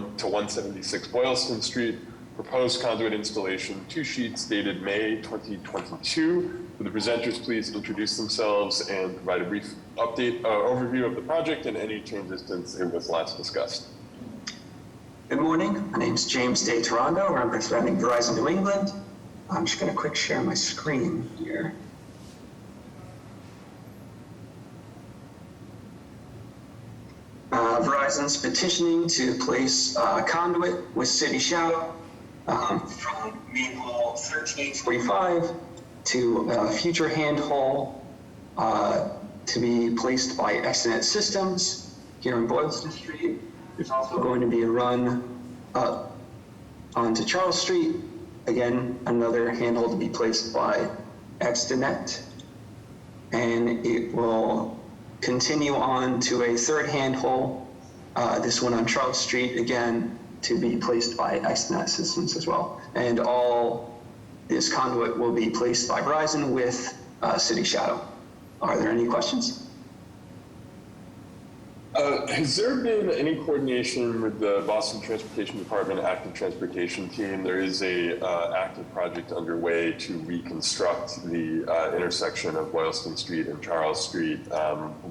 to 176 Boylston Street. Proposed conduit installation, 2 sheets dated May 2022. Will the presenters please introduce themselves and provide a brief overview of the project and any changes since it was last discussed? Good morning. My name is James Day Toronto. I'm representing Verizon New England. I'm just going to quick share my screen here. Verizon's petitioning to place conduit with city shadow from main hall 1345 to a future hand hall to be placed by XNet Systems here in Boylston Street. There's also going to be a run up onto Charles Street. Again, another handle to be placed by XNet, and it will continue on to a third handhole, this one on Charles Street, again, to be placed by XNet Systems as well. And all this conduit will be placed by Verizon with City Shadow. Are there any questions? Has there been any coordination with the Boston Transportation Department active transportation team? There is a active project underway to reconstruct the intersection of Boylston Street and Charles Street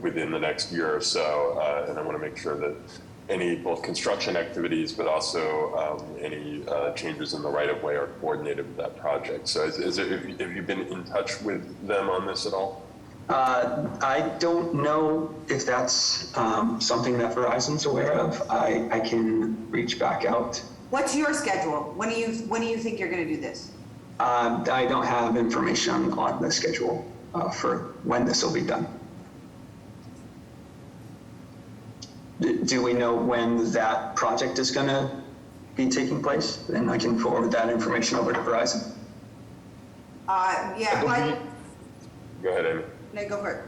within the next year or so, and I want to make sure that any both construction activities, but also any changes in the right-of-way are coordinated with that project. So have you been in touch with them on this at all? I don't know if that's something that Verizon's aware of. I can reach back out. What's your schedule? When do you think you're going to do this? I don't have information on the schedule for when this will be done. Do we know when that project is going to be taking place? And I can forward that information over to Verizon. Yeah. Go ahead, Amy. No, go for it.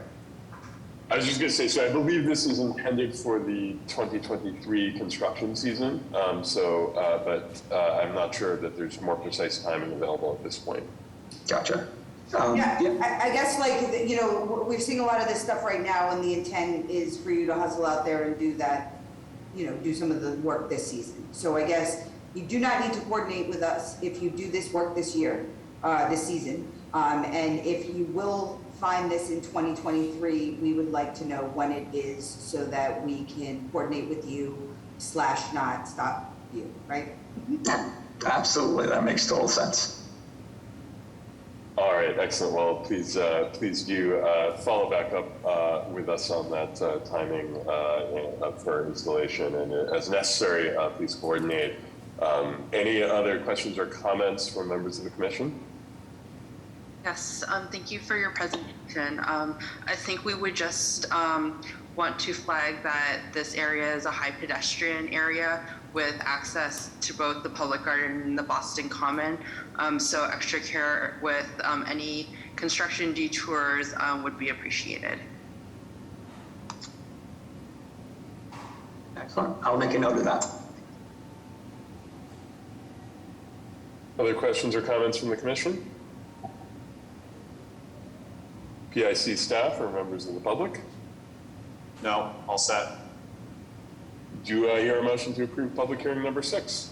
I was just going to say, so I believe this is intended for the 2023 construction season. But I'm not sure that there's more precise timing available at this point. Gotcha. I guess we're seeing a lot of this stuff right now, and the intent is for you to hustle out there and do that, do some of the work this season. So I guess you do not need to coordinate with us if you do this work this year, this season. And if you will find this in 2023, we would like to know when it is so that we can coordinate with you / not stop you, right? Absolutely, that makes total sense. All right, excellent. Well, please do follow back up with us on that timing for installation, and as necessary, please coordinate. Any other questions or comments from members of the commission? Yes, thank you for your presentation. I think we would just want to flag that this area is a high pedestrian area with access to both the Public Garden and the Boston Common. So extra care with any construction detours would be appreciated. Excellent. I'll make a note of that. Other questions or comments from the commission? PIC staff or members of the public? No, all set. Do I hear a motion to approve public hearing number 6?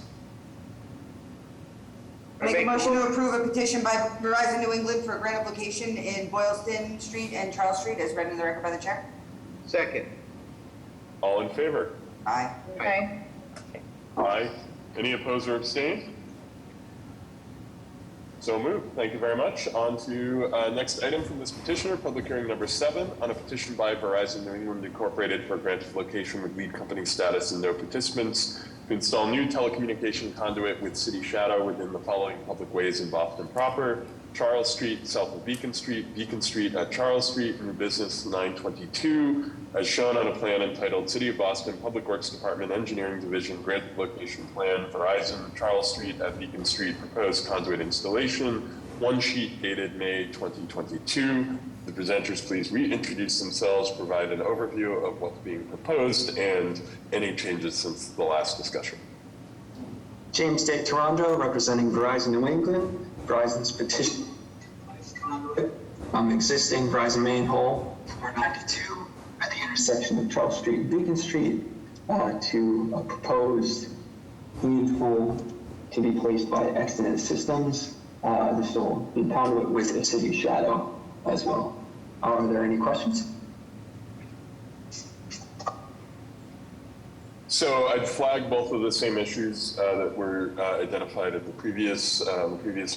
Make a motion to approve a petition by Verizon New England for a grant application in Boylston Street and Charles Street as read in the record by the chair. Second. All in favor? Aye. Okay. Aye. Any opposed or abstain? So moved. Thank you very much. On to next item from this petitioner, public hearing number 7 on a petition by Verizon New England Incorporated for a grant of location with lead company status and no participants to install new telecommunication conduit with city shadow within the following public ways in Boston proper: Charles Street, south of Beacon Street at Charles Street, New Business 922, as shown on a plan entitled City of Boston Public Works Department Engineering Division Grant of Location Plan, Verizon, Charles Street at Beacon Street, proposed conduit installation, one sheet dated May 2022. The presenters please reintroduce themselves, provide an overview of what's being proposed and any changes since the last discussion. James De Toronto, representing Verizon New England. Verizon's petition existing Verizon manhole 492 at the intersection of Charles Street and Beacon Street to a proposed lead hole to be placed by Extended Systems. This will be conduit with a city shadow as well. Are there any questions? So I'd flag both of the same issues that were identified at the previous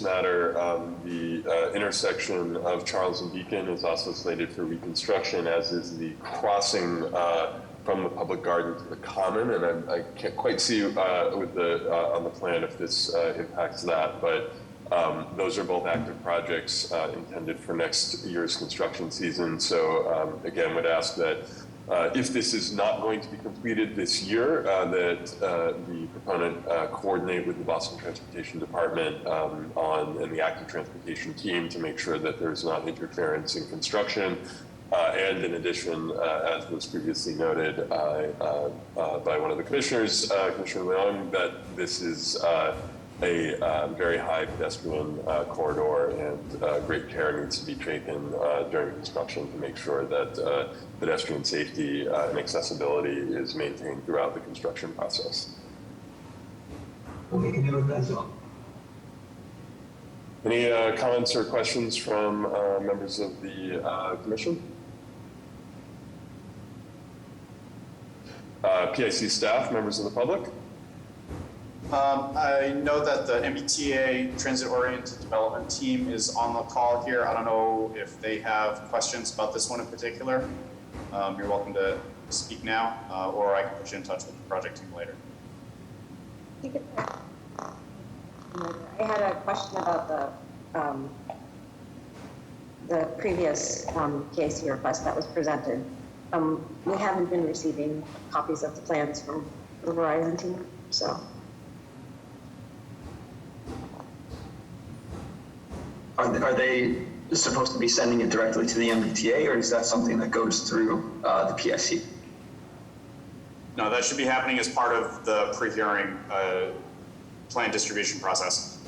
matter. The intersection of Charles and Beacon is also slated for reconstruction, as is the crossing from the public garden to the common. And I can't quite see with on the plan if this impacts that, but those are both active projects intended for next year's construction season. So again, would ask that if this is not going to be completed this year, that the proponent coordinate with the Boston Transportation Department and the active transportation team to make sure that there's not interference in construction. And in addition, as was previously noted by one of the commissioners, Commissioner Leung, that this is a very high pedestrian corridor, and great care needs to be taken during construction to make sure that pedestrian safety and accessibility is maintained throughout the construction process. We'll make a note of that as well. Any comments or questions from members of the commission? PIC staff, members of the public? I know that the MBTA Transit Oriented Development Team is on the call here. I don't know if they have questions about this one in particular. You're welcome to speak now, or I can put you in touch with the project team later. I had a question about the previous PIC request that was presented. We haven't been receiving copies of the plans from the Verizon team, so. Are they supposed to be sending it directly to the MBTA, or is that something that goes through the PIC? No, that should be happening as part of the pre-hearing plan distribution process.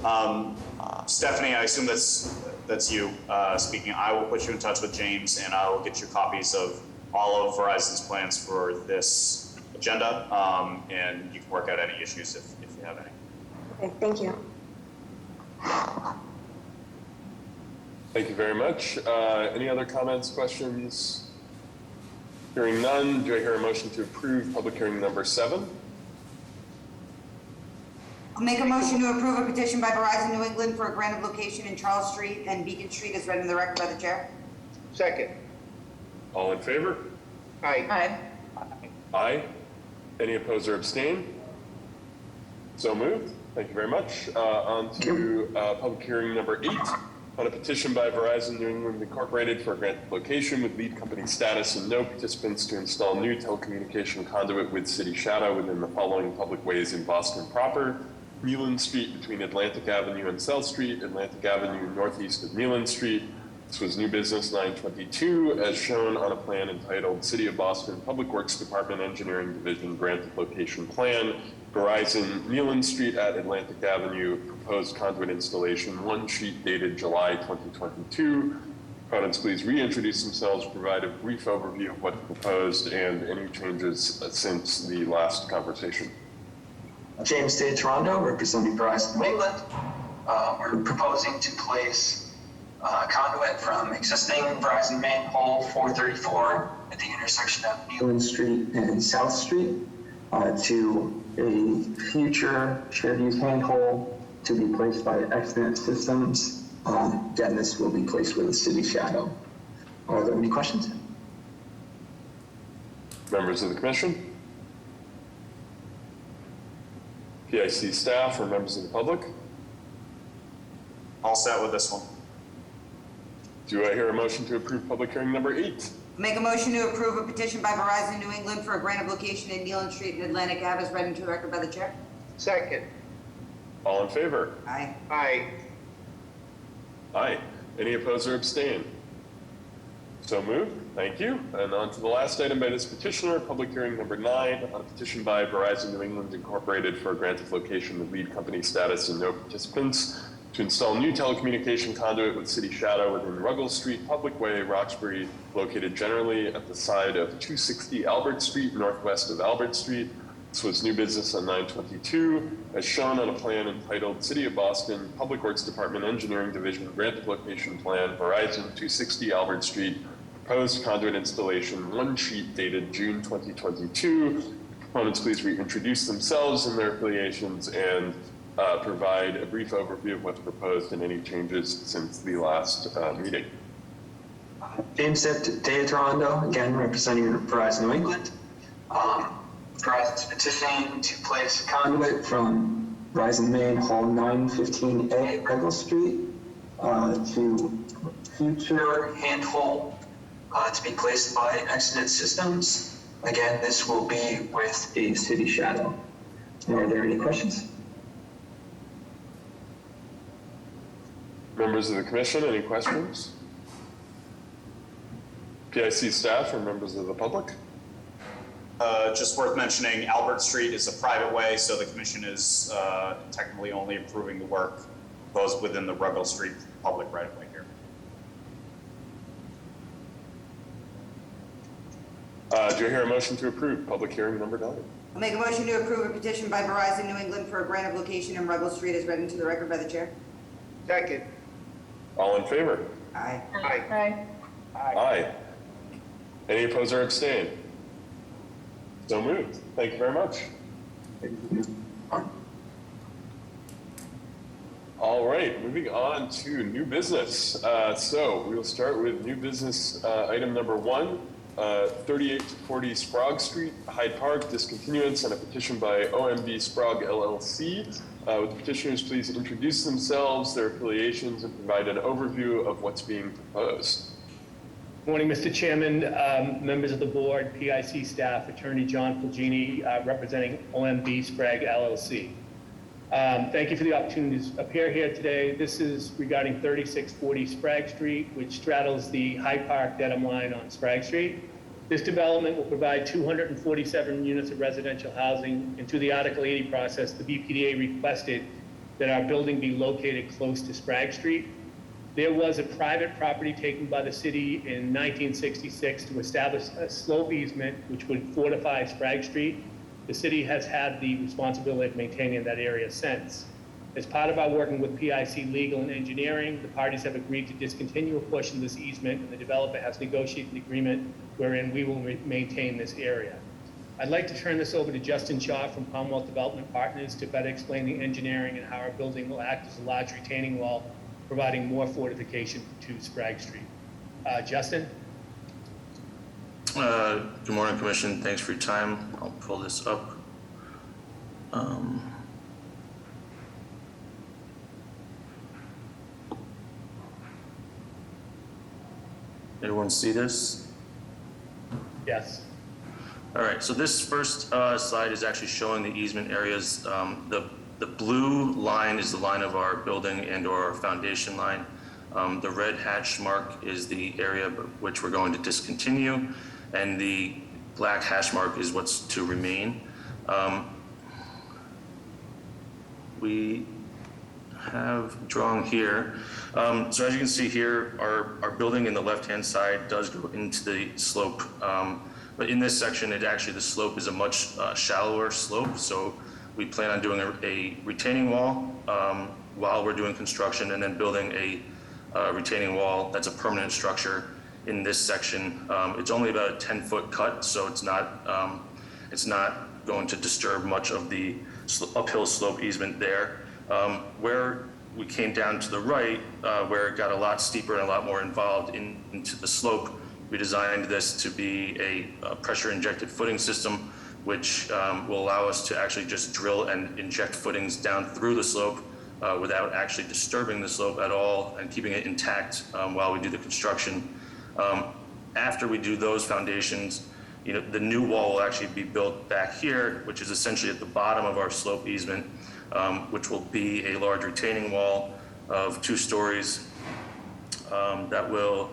Stephanie, I assume that's you speaking. I will put you in touch with James, and I will get you copies of all of Verizon's plans for this agenda, and you can work out any issues if you have any. Okay, thank you. Thank you very much. Any other comments, questions? Hearing none, do I hear a motion to approve public hearing number 7? I'll make a motion to approve a petition by Verizon New England for a grant of location in Charles Street and Beacon Street as read in the record by the chair. Second. All in favor? Aye. Aye. Aye. Any opposed or abstain? So moved. Thank you very much. On to public hearing number 8 On a petition by Verizon New England Incorporated for a granted location with lead company status and no participants to install new telecommunication conduit with city shadow within the following public ways in Boston proper: Nealon Street between Atlantic Avenue and South Street, Atlantic Avenue northeast of Nealon Street. This was new business 922, as shown on a plan entitled City of Boston Public Works Department Engineering Division Granted Location Plan. Verizon Nealon Street at Atlantic Avenue, proposed conduit installation, one sheet dated July 2022. Proponents please reintroduce themselves, provide a brief overview of what's proposed and any changes since the last conversation. James Day Toronto, representing Verizon New England. We're proposing to place conduit from existing Verizon manhole 434 at the intersection of Nealon Street and South Street to a future shared use handhole to be placed by Exnet Systems. Again, this will be placed with a city shadow. Are there any questions? Members of the commission? PIC staff or members of the public? All set with this one. Do I hear a motion to approve public hearing number 8? Make a motion to approve a petition by Verizon New England for a grant of location in Nealon Street and Atlantic Ave as read into the record by the chair. Second. All in favor? Aye. Aye. Aye. Any opposed or abstain? So moved. Thank you. And on to the last item by this petitioner, public hearing number 9, on a petition by Verizon New England Incorporated for a grant of location with lead company status and no participants to install new telecommunication conduit with city shadow within Ruggles Street, Public Way, Roxbury, located generally at the side of 260 Albert Street, northwest of Albert Street. This was new business on 922, as shown on a plan entitled City of Boston Public Works Department Engineering Division Grant of Location Plan, Verizon 260 Albert Street, proposed conduit installation, one sheet dated June 2022. Proponents please reintroduce themselves and their affiliations and provide a brief overview of what's proposed and any changes since the last meeting. James Day Toronto, again representing Verizon New England. Verizon's petitioning to place a conduit from Verizon main hall 915A Ruggles Street to future handhole to be placed by Exnet Systems. Again, this will be with a city shadow. Are there any questions? Members of the commission, any questions? PIC staff or members of the public? Just worth mentioning, Albert Street is a private way, so the commission is technically only approving the work proposed within the Ruggles Street public right-of-way here. Do I hear a motion to approve public hearing number 9? I'll make a motion to approve a petition by Verizon New England for a grant of location in Ruggles Street as read into the record by the chair. Second. All in favor? Aye. Aye. Aye. Any opposed or abstain? So moved. Thank you very much. All right, moving on to new business. So we will start with new business item number 1, 3840 Sprague Street, Hyde Park, discontinuance and a petition by OMB Sprague LLC. Would the petitioners please introduce themselves, their affiliations, and provide an overview of what's being proposed? Morning, Mr. Chairman, members of the board, PIC staff, Attorney John Fulgini, representing OMB Sprague LLC. Thank you for the opportunity to appear here today. This is regarding 3640 Sprague Street, which straddles the Hyde Park Dedham line on Sprague Street. This development will provide 247 units of residential housing, and through the Article 80 process, the BPDA requested that our building be located close to Sprague Street. There was a private property taken by the city in 1966 to establish a slope easement which would fortify Sprague Street. The city has had the responsibility of maintaining that area since. As part of our working with PIC Legal and Engineering, the parties have agreed to discontinue a portion of this easement, and the developer has negotiated an agreement wherein we will maintain this area. I'd like to turn this over to Justin Shaw from Commonwealth Development Partners to better explain the engineering and how our building will act as a large retaining wall, providing more fortification to Sprague Street. Justin? Good morning, Commission. Thanks for your time. I'll pull this up. Everyone see this? Yes. All right, so this first slide is actually showing the easement areas. The blue line is the line of our building and or our foundation line. The red hatch mark is the area which we're going to discontinue, and the black hash mark is what's to remain. We have drawn here. So as you can see here, our building in the left-hand side does go into the slope. But in this section, the slope is a much shallower slope. So we plan on doing a retaining wall while we're doing construction, and then building a retaining wall that's a permanent structure in this section. It's only about a 10-foot cut, so it's not going to disturb much of the uphill slope easement there. Where we came down to the right, where it got a lot steeper and a lot more involved into the slope, we designed this to be a pressure injected footing system, which will allow us to actually just drill and inject footings down through the slope without actually disturbing the slope at all and keeping it intact while we do the construction. After we do those foundations, the new wall will actually be built back here, which is essentially at the bottom of our slope easement, which will be a large retaining wall of 2 stories that will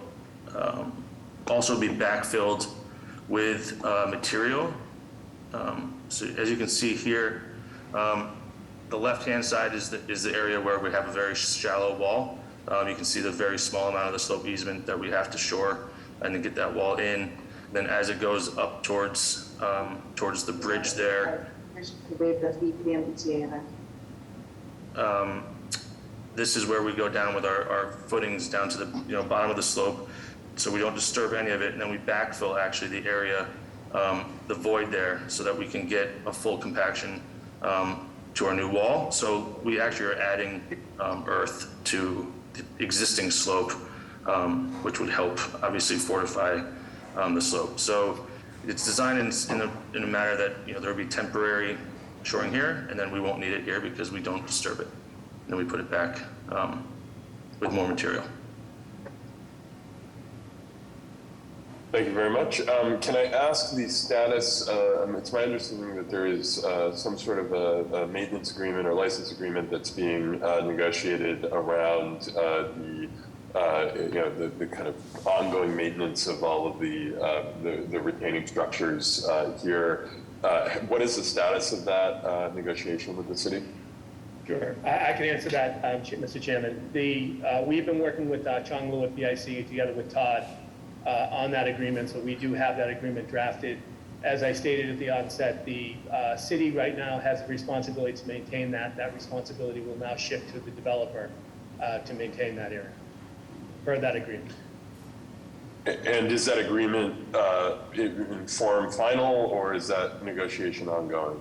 also be backfilled with material. So as you can see here, the left-hand side is the area where we have a very shallow wall. You can see the very small amount of the slope easement that we have to shore and then get that wall in. Then as it goes up towards the bridge there, this is where we go down with our footings down to the bottom of the slope, so we don't disturb any of it, and then we backfill actually the area, the void there, so that we can get a full compaction to our new wall. So we actually are adding earth to the existing slope, which would help obviously fortify the slope. So it's designed in a manner that there will be temporary shoring here, and then we won't need it here because we don't disturb it. And then we put it back with more material. Thank you very much. Can I ask the status? It's my understanding that there is some sort of a maintenance agreement or license agreement that's being negotiated around the kind of ongoing maintenance of all of the retaining structures here. What is the status of that negotiation with the city? Sure, I can answer that, Mr. Chairman. We've been working with Chong Lu at BIC together with Todd on that agreement, so we do have that agreement drafted. As I stated at the onset, the city right now has the responsibility to maintain that. That responsibility will now shift to the developer to maintain that area, per that agreement. And is that agreement in form final, or is that negotiation ongoing?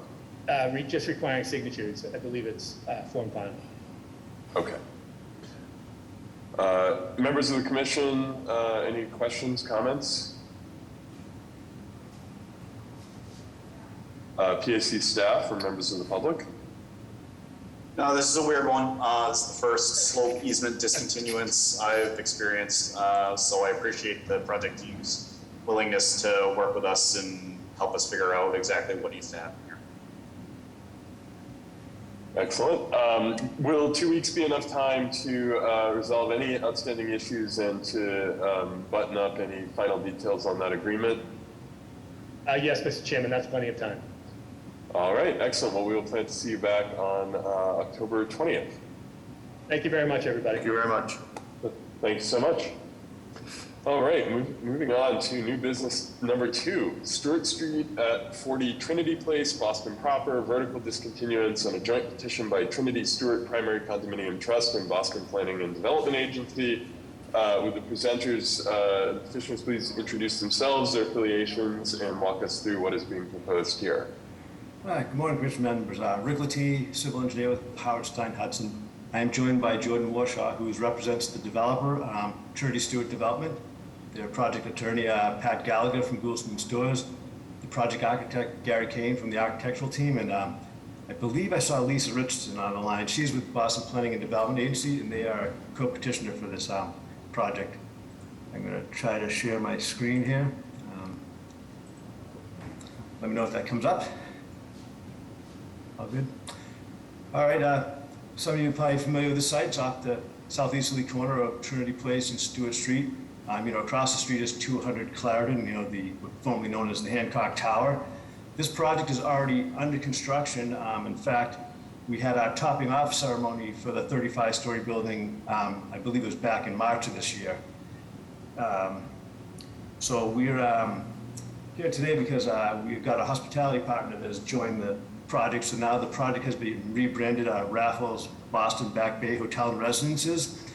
Just requiring signatures. I believe it's form final. Okay. Members of the commission, any questions, comments? PAC staff or members of the public? No, this is a weird one. This is the first slope easement discontinuance I've experienced, so I appreciate the project team's willingness to work with us and help us figure out exactly what needs to happen here. Excellent. Will 2 weeks be enough time to resolve any outstanding issues and to button up any final details on that agreement? Yes, Mr. Chairman, that's plenty of time. All right, excellent. Well, we will plan to see you back on October 20th. Thank you very much, everybody. Thank you very much. Thank you so much. All right, moving on to new business number 2, Stewart Street at 40 Trinity Place, Boston proper, vertical discontinuance on a joint petition by Trinity Stewart Primary Condominium Trust and Boston Planning and Development Agency. Would the presenters, petitioners please introduce themselves, their affiliations, and walk us through what is being proposed here. Hi, good morning, Commission members. Rick Lattee, civil engineer with Howard Stein Hudson. I am joined by Jordan Warshaw, who represents the developer, Trinity Stewart Development, their project attorney, Pat Gallagher from Goulston Stores, the project architect, Gary Kane from the architectural team, and I believe I saw Lisa Richardson on the line. She's with Boston Planning and Development Agency, and they are co-petitioner for this project. I'm going to try to share my screen here. Let me know if that comes up. All good. All right, some of you are probably familiar with the site. It's off the southeasterly corner of Trinity Place and Stewart Street. Across the street is 200 Clarendon, formerly known as the Hancock Tower. This project is already under construction. In fact, we had our topping off ceremony for the 35-story building, I believe it was back in March of this year. So we're here today because we've got a hospitality partner that has joined the project. So now the project has been rebranded Raffles Boston Back Bay Hotel and Residences.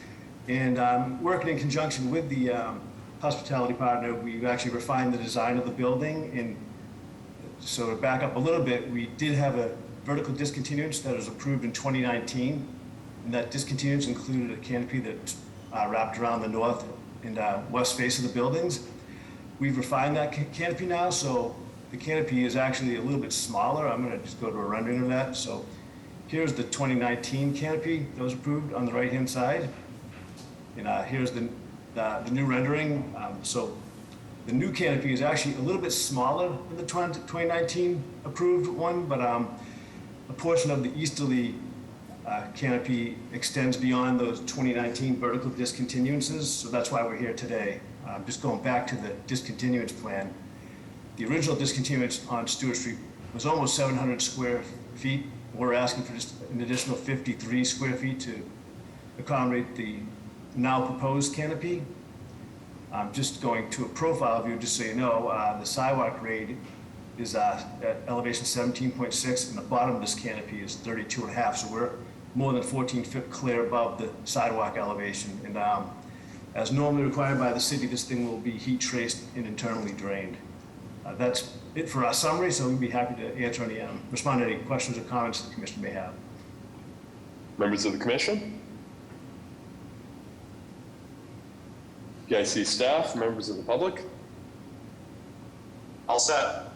And working in conjunction with the hospitality partner, we've actually refined the design of the building. And so to back up a little bit, we did have a vertical discontinuance that was approved in 2019. And that discontinuance included a canopy that wrapped around the north and west face of the buildings. We've refined that canopy now, so the canopy is actually a little bit smaller. I'm going to just go to a rendering of that. So here's the 2019 canopy that was approved on the right-hand side. And here's the new rendering. So the new canopy is actually a little bit smaller than the 2019 approved one, but a portion of the easterly canopy extends beyond those 2019 vertical discontinuances. So that's why we're here today. Just going back to the discontinuance plan. The original discontinuance on Stewart Street was almost 700 square feet. We're asking for just an additional 53 square feet to accommodate the now proposed canopy. Just going to a profile view, just so you know, the sidewalk grade is at elevation 17.6, and the bottom of this canopy is 32.5. So we're more than 14 feet clear above the sidewalk elevation. And as normally required by the city, this thing will be heat traced and internally drained. That's it for our summary, so we'd be happy to answer any, respond to any questions or comments the commission may have. Members of the commission? PIC staff, members of the public? All set.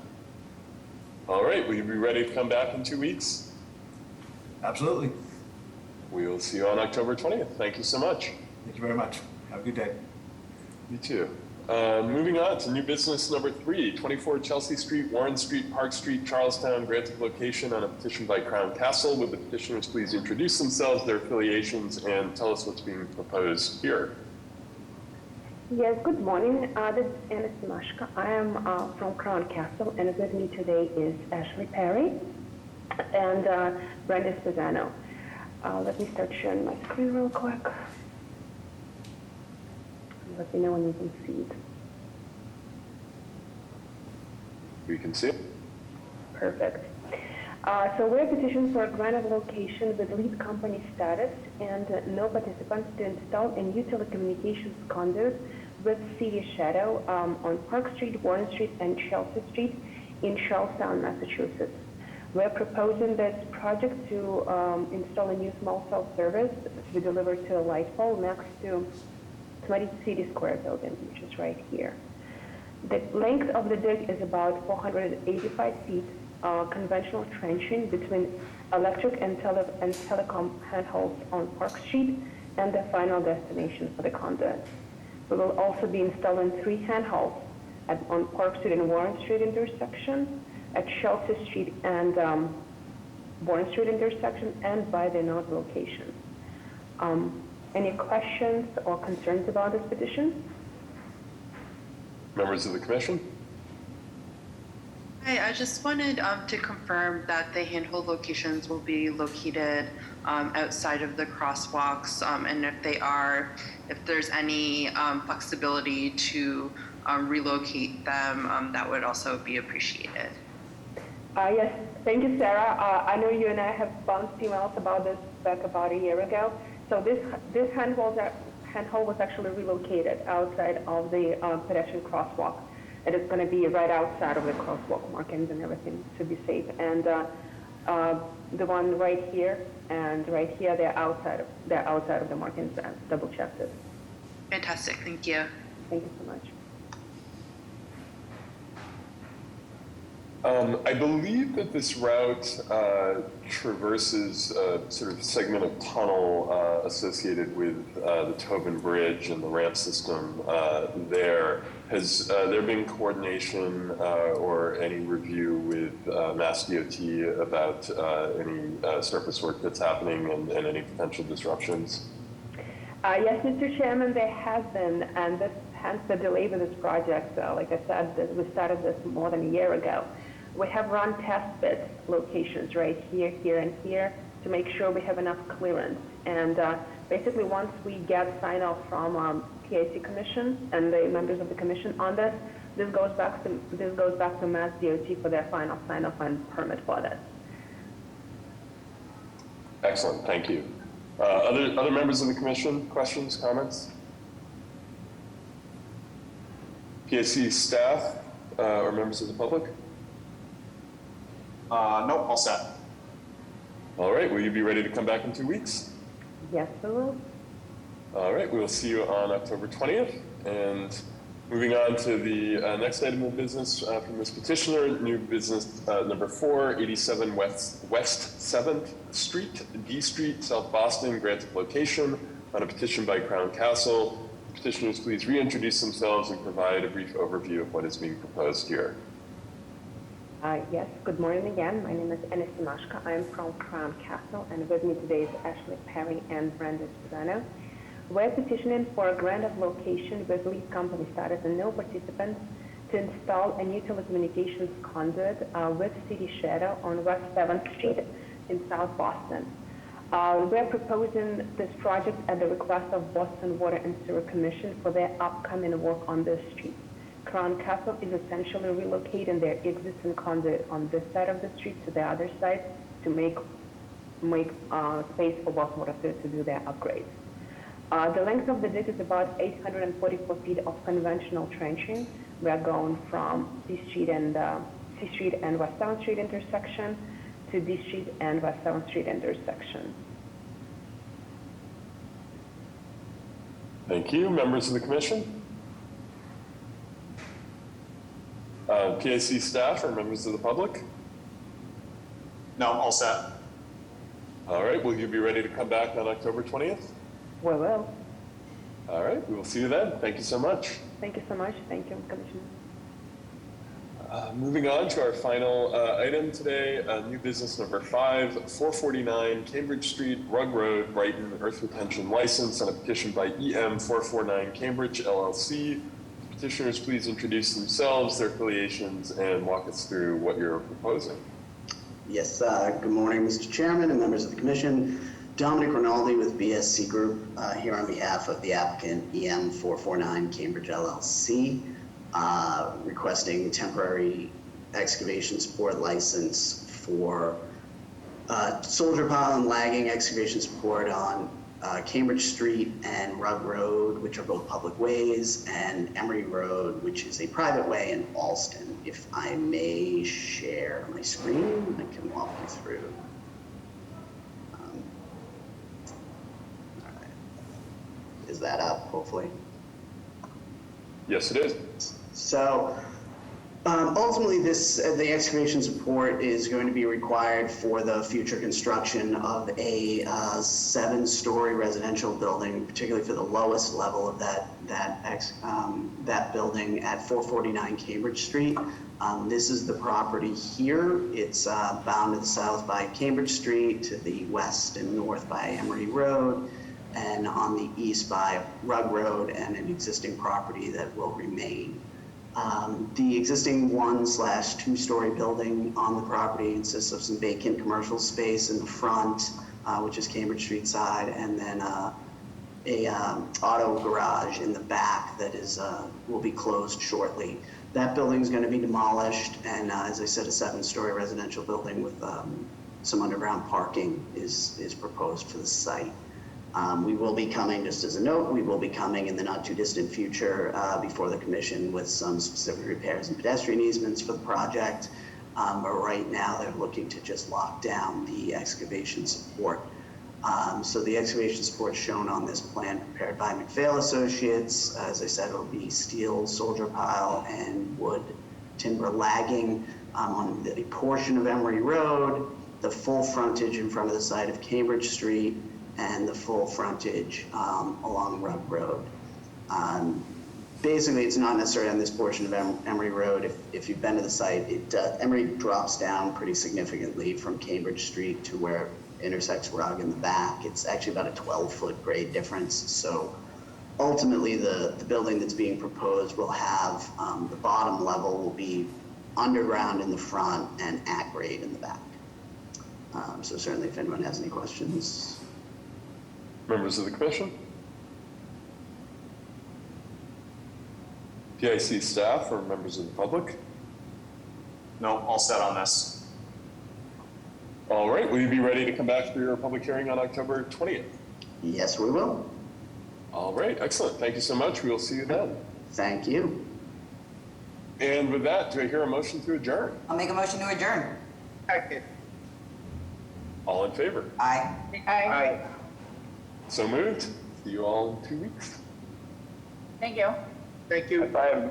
All right, will you be ready to come back in 2 weeks? Absolutely. We will see you on October 20th. Thank you so much. Thank you very much. Have a good day. You too. Moving on to new business number 3, 24 Chelsea Street, Warren Street, Park Street, Charlestown, granted location on a petition by Crown Castle. Would the petitioners please introduce themselves, their affiliations, and tell us what's being proposed here? Yes, good morning. This is Anna Simashka. I am from Crown Castle, and with me today is Ashley Perry and Brenda Spazano. Let me start sharing my screen real quick. Let me know when you can see it. We can see it. Perfect. So we're petitioning for a grant of location with lead company status and no participants to install a new telecommunications conduit with city shadow on Park Street, Warren Street, and Chelsea Street in Charlestown, Massachusetts. We're proposing this project to install a new small cell service to be delivered to a light pole next to 20 City Square building, which is right here. The length of the dig is about 485 feet, conventional trenching between electric and telecom handholds on Park Street and the final destination for the conduit. We will also be installing 3 handholds on Park Street and Warren Street intersection, at Chelsea Street and Warren Street intersection, and by the node location. Any questions or concerns about this petition? Members of the commission? Hi, I just wanted to confirm that the handhold locations will be located outside of the crosswalks, and if there's any flexibility to relocate them, that would also be appreciated. Yes, thank you, Sarah. I know you and I have bounced emails about this back about a year ago. So this handhold was actually relocated outside of the pedestrian crosswalk. It is going to be right outside of the crosswalk markings and everything to be safe. And the one right here and right here, they're outside of the markings. I double checked it. Fantastic, thank you. Thank you so much. I believe that this route traverses a sort of segment of tunnel associated with the Tobin Bridge and the ramp system there. Has there been coordination or any review with Mass DOT about any surface work that's happening and any potential disruptions? Yes, Mr. Chairman, there has been, and this hence the delay with this project. Like I said, we started this more than a year ago. We have run test bit locations right here, here, and here to make sure we have enough clearance. And basically, once we get sign off from PIC Commission and the members of the commission on this, this goes back to Mass DOT for their final sign off and permit for this. Excellent, thank you. Other members of the commission, questions, comments? PIC staff or members of the public? Nope, all set. All right, will you be ready to come back in 2 weeks? Yes, we will. All right, we will see you on October 20th. And moving on to the next item of business from this petitioner, new business number 4, 87 West 7th Street, D Street, South Boston, granted location on a petition by Crown Castle. Petitioners, please reintroduce themselves and provide a brief overview of what is being proposed here. Yes, good morning again. My name is Enis Simashka. I am from Crown Castle, and with me today is Ashley Perry and Brenda Spadano. We're petitioning for a grant of location with lead company status and no participants to install a new telecommunications conduit with City Shadow on West 7th Street in South Boston. We're proposing this project at the request of Boston Water and Sewer Commission for their upcoming work on this street. Crown Castle is essentially relocating their existing conduit on this side of the street to the other side to make space for Boston Water to do their upgrades. The length of the dig is about 844 feet of conventional trenching. We are going from C Street and West 7th Street intersection to D Street and West 7th Street intersection. Thank you. Members of the commission? PIC staff or members of the public? No, all set. All right, will you be ready to come back on October 20th? We will. All right, we will see you then. Thank you so much. Thank you so much. Thank you, Commissioner. Moving on to our final item today, new business number 5, 449 Cambridge Street, Rug Road, Brighton, earth retention license on a petition by EM 449 Cambridge LLC. Petitioners, please introduce themselves, their affiliations, and walk us through what you're proposing. Yes, good morning, Mr. Chairman and members of the Commission. Dominic Rinaldi with BSC Group here on behalf of the applicant EM 449 Cambridge LLC, requesting temporary excavation support license for soldier pile and lagging excavation support on Cambridge Street and Rug Road, which are both public ways, and Emery Road, which is a private way in Alston. If I may share my screen, I can walk you through. Is that up, hopefully? Yes, it is. So ultimately, the excavation support is going to be required for the future construction of a 7-story residential building, particularly for the lowest level of that building at 449 Cambridge Street. This is the property here. It's bound to the south by Cambridge Street, to the west and north by Emery Road, and on the east by Rug Road, and an existing property that will remain. The existing 1/2-story building on the property consists of some vacant commercial space in the front, which is Cambridge Street side, and then a auto garage in the back that will be closed shortly. That building is going to be demolished, and as I said, a 7-story residential building with some underground parking is proposed for the site. We will be coming, just as a note, we will be coming in the not too distant future before the commission with some specific repairs and pedestrian easements for the project. But right now they're looking to just lock down the excavation support. So the excavation support shown on this plan prepared by McPhail Associates. As I said, it'll be steel soldier pile and wood timber lagging. on the portion of Emery Road, the full frontage in front of the side of Cambridge Street, and the full frontage along Rugg Road. Basically, it's not necessarily on this portion of Emery Road. If you've been to the site, Emery drops down pretty significantly from Cambridge Street to where it intersects Rugg in the back. It's actually about a 12-foot grade difference. So ultimately, the building that's being proposed will have the bottom level will be underground in the front and at grade in the back. So certainly, if anyone has any questions. Members of the commission? PIC staff or members of the public? No, all set on this. All right, will you be ready to come back for your public hearing on October 20th? Yes, we will. All right, excellent. Thank you so much. We will see you then. Thank you. And with that, do I hear a motion to adjourn? I'll make a motion to adjourn. Second. All in favor? Aye. Aye. So moved. See you all in 2 weeks. Thank you. Thank you. Bye.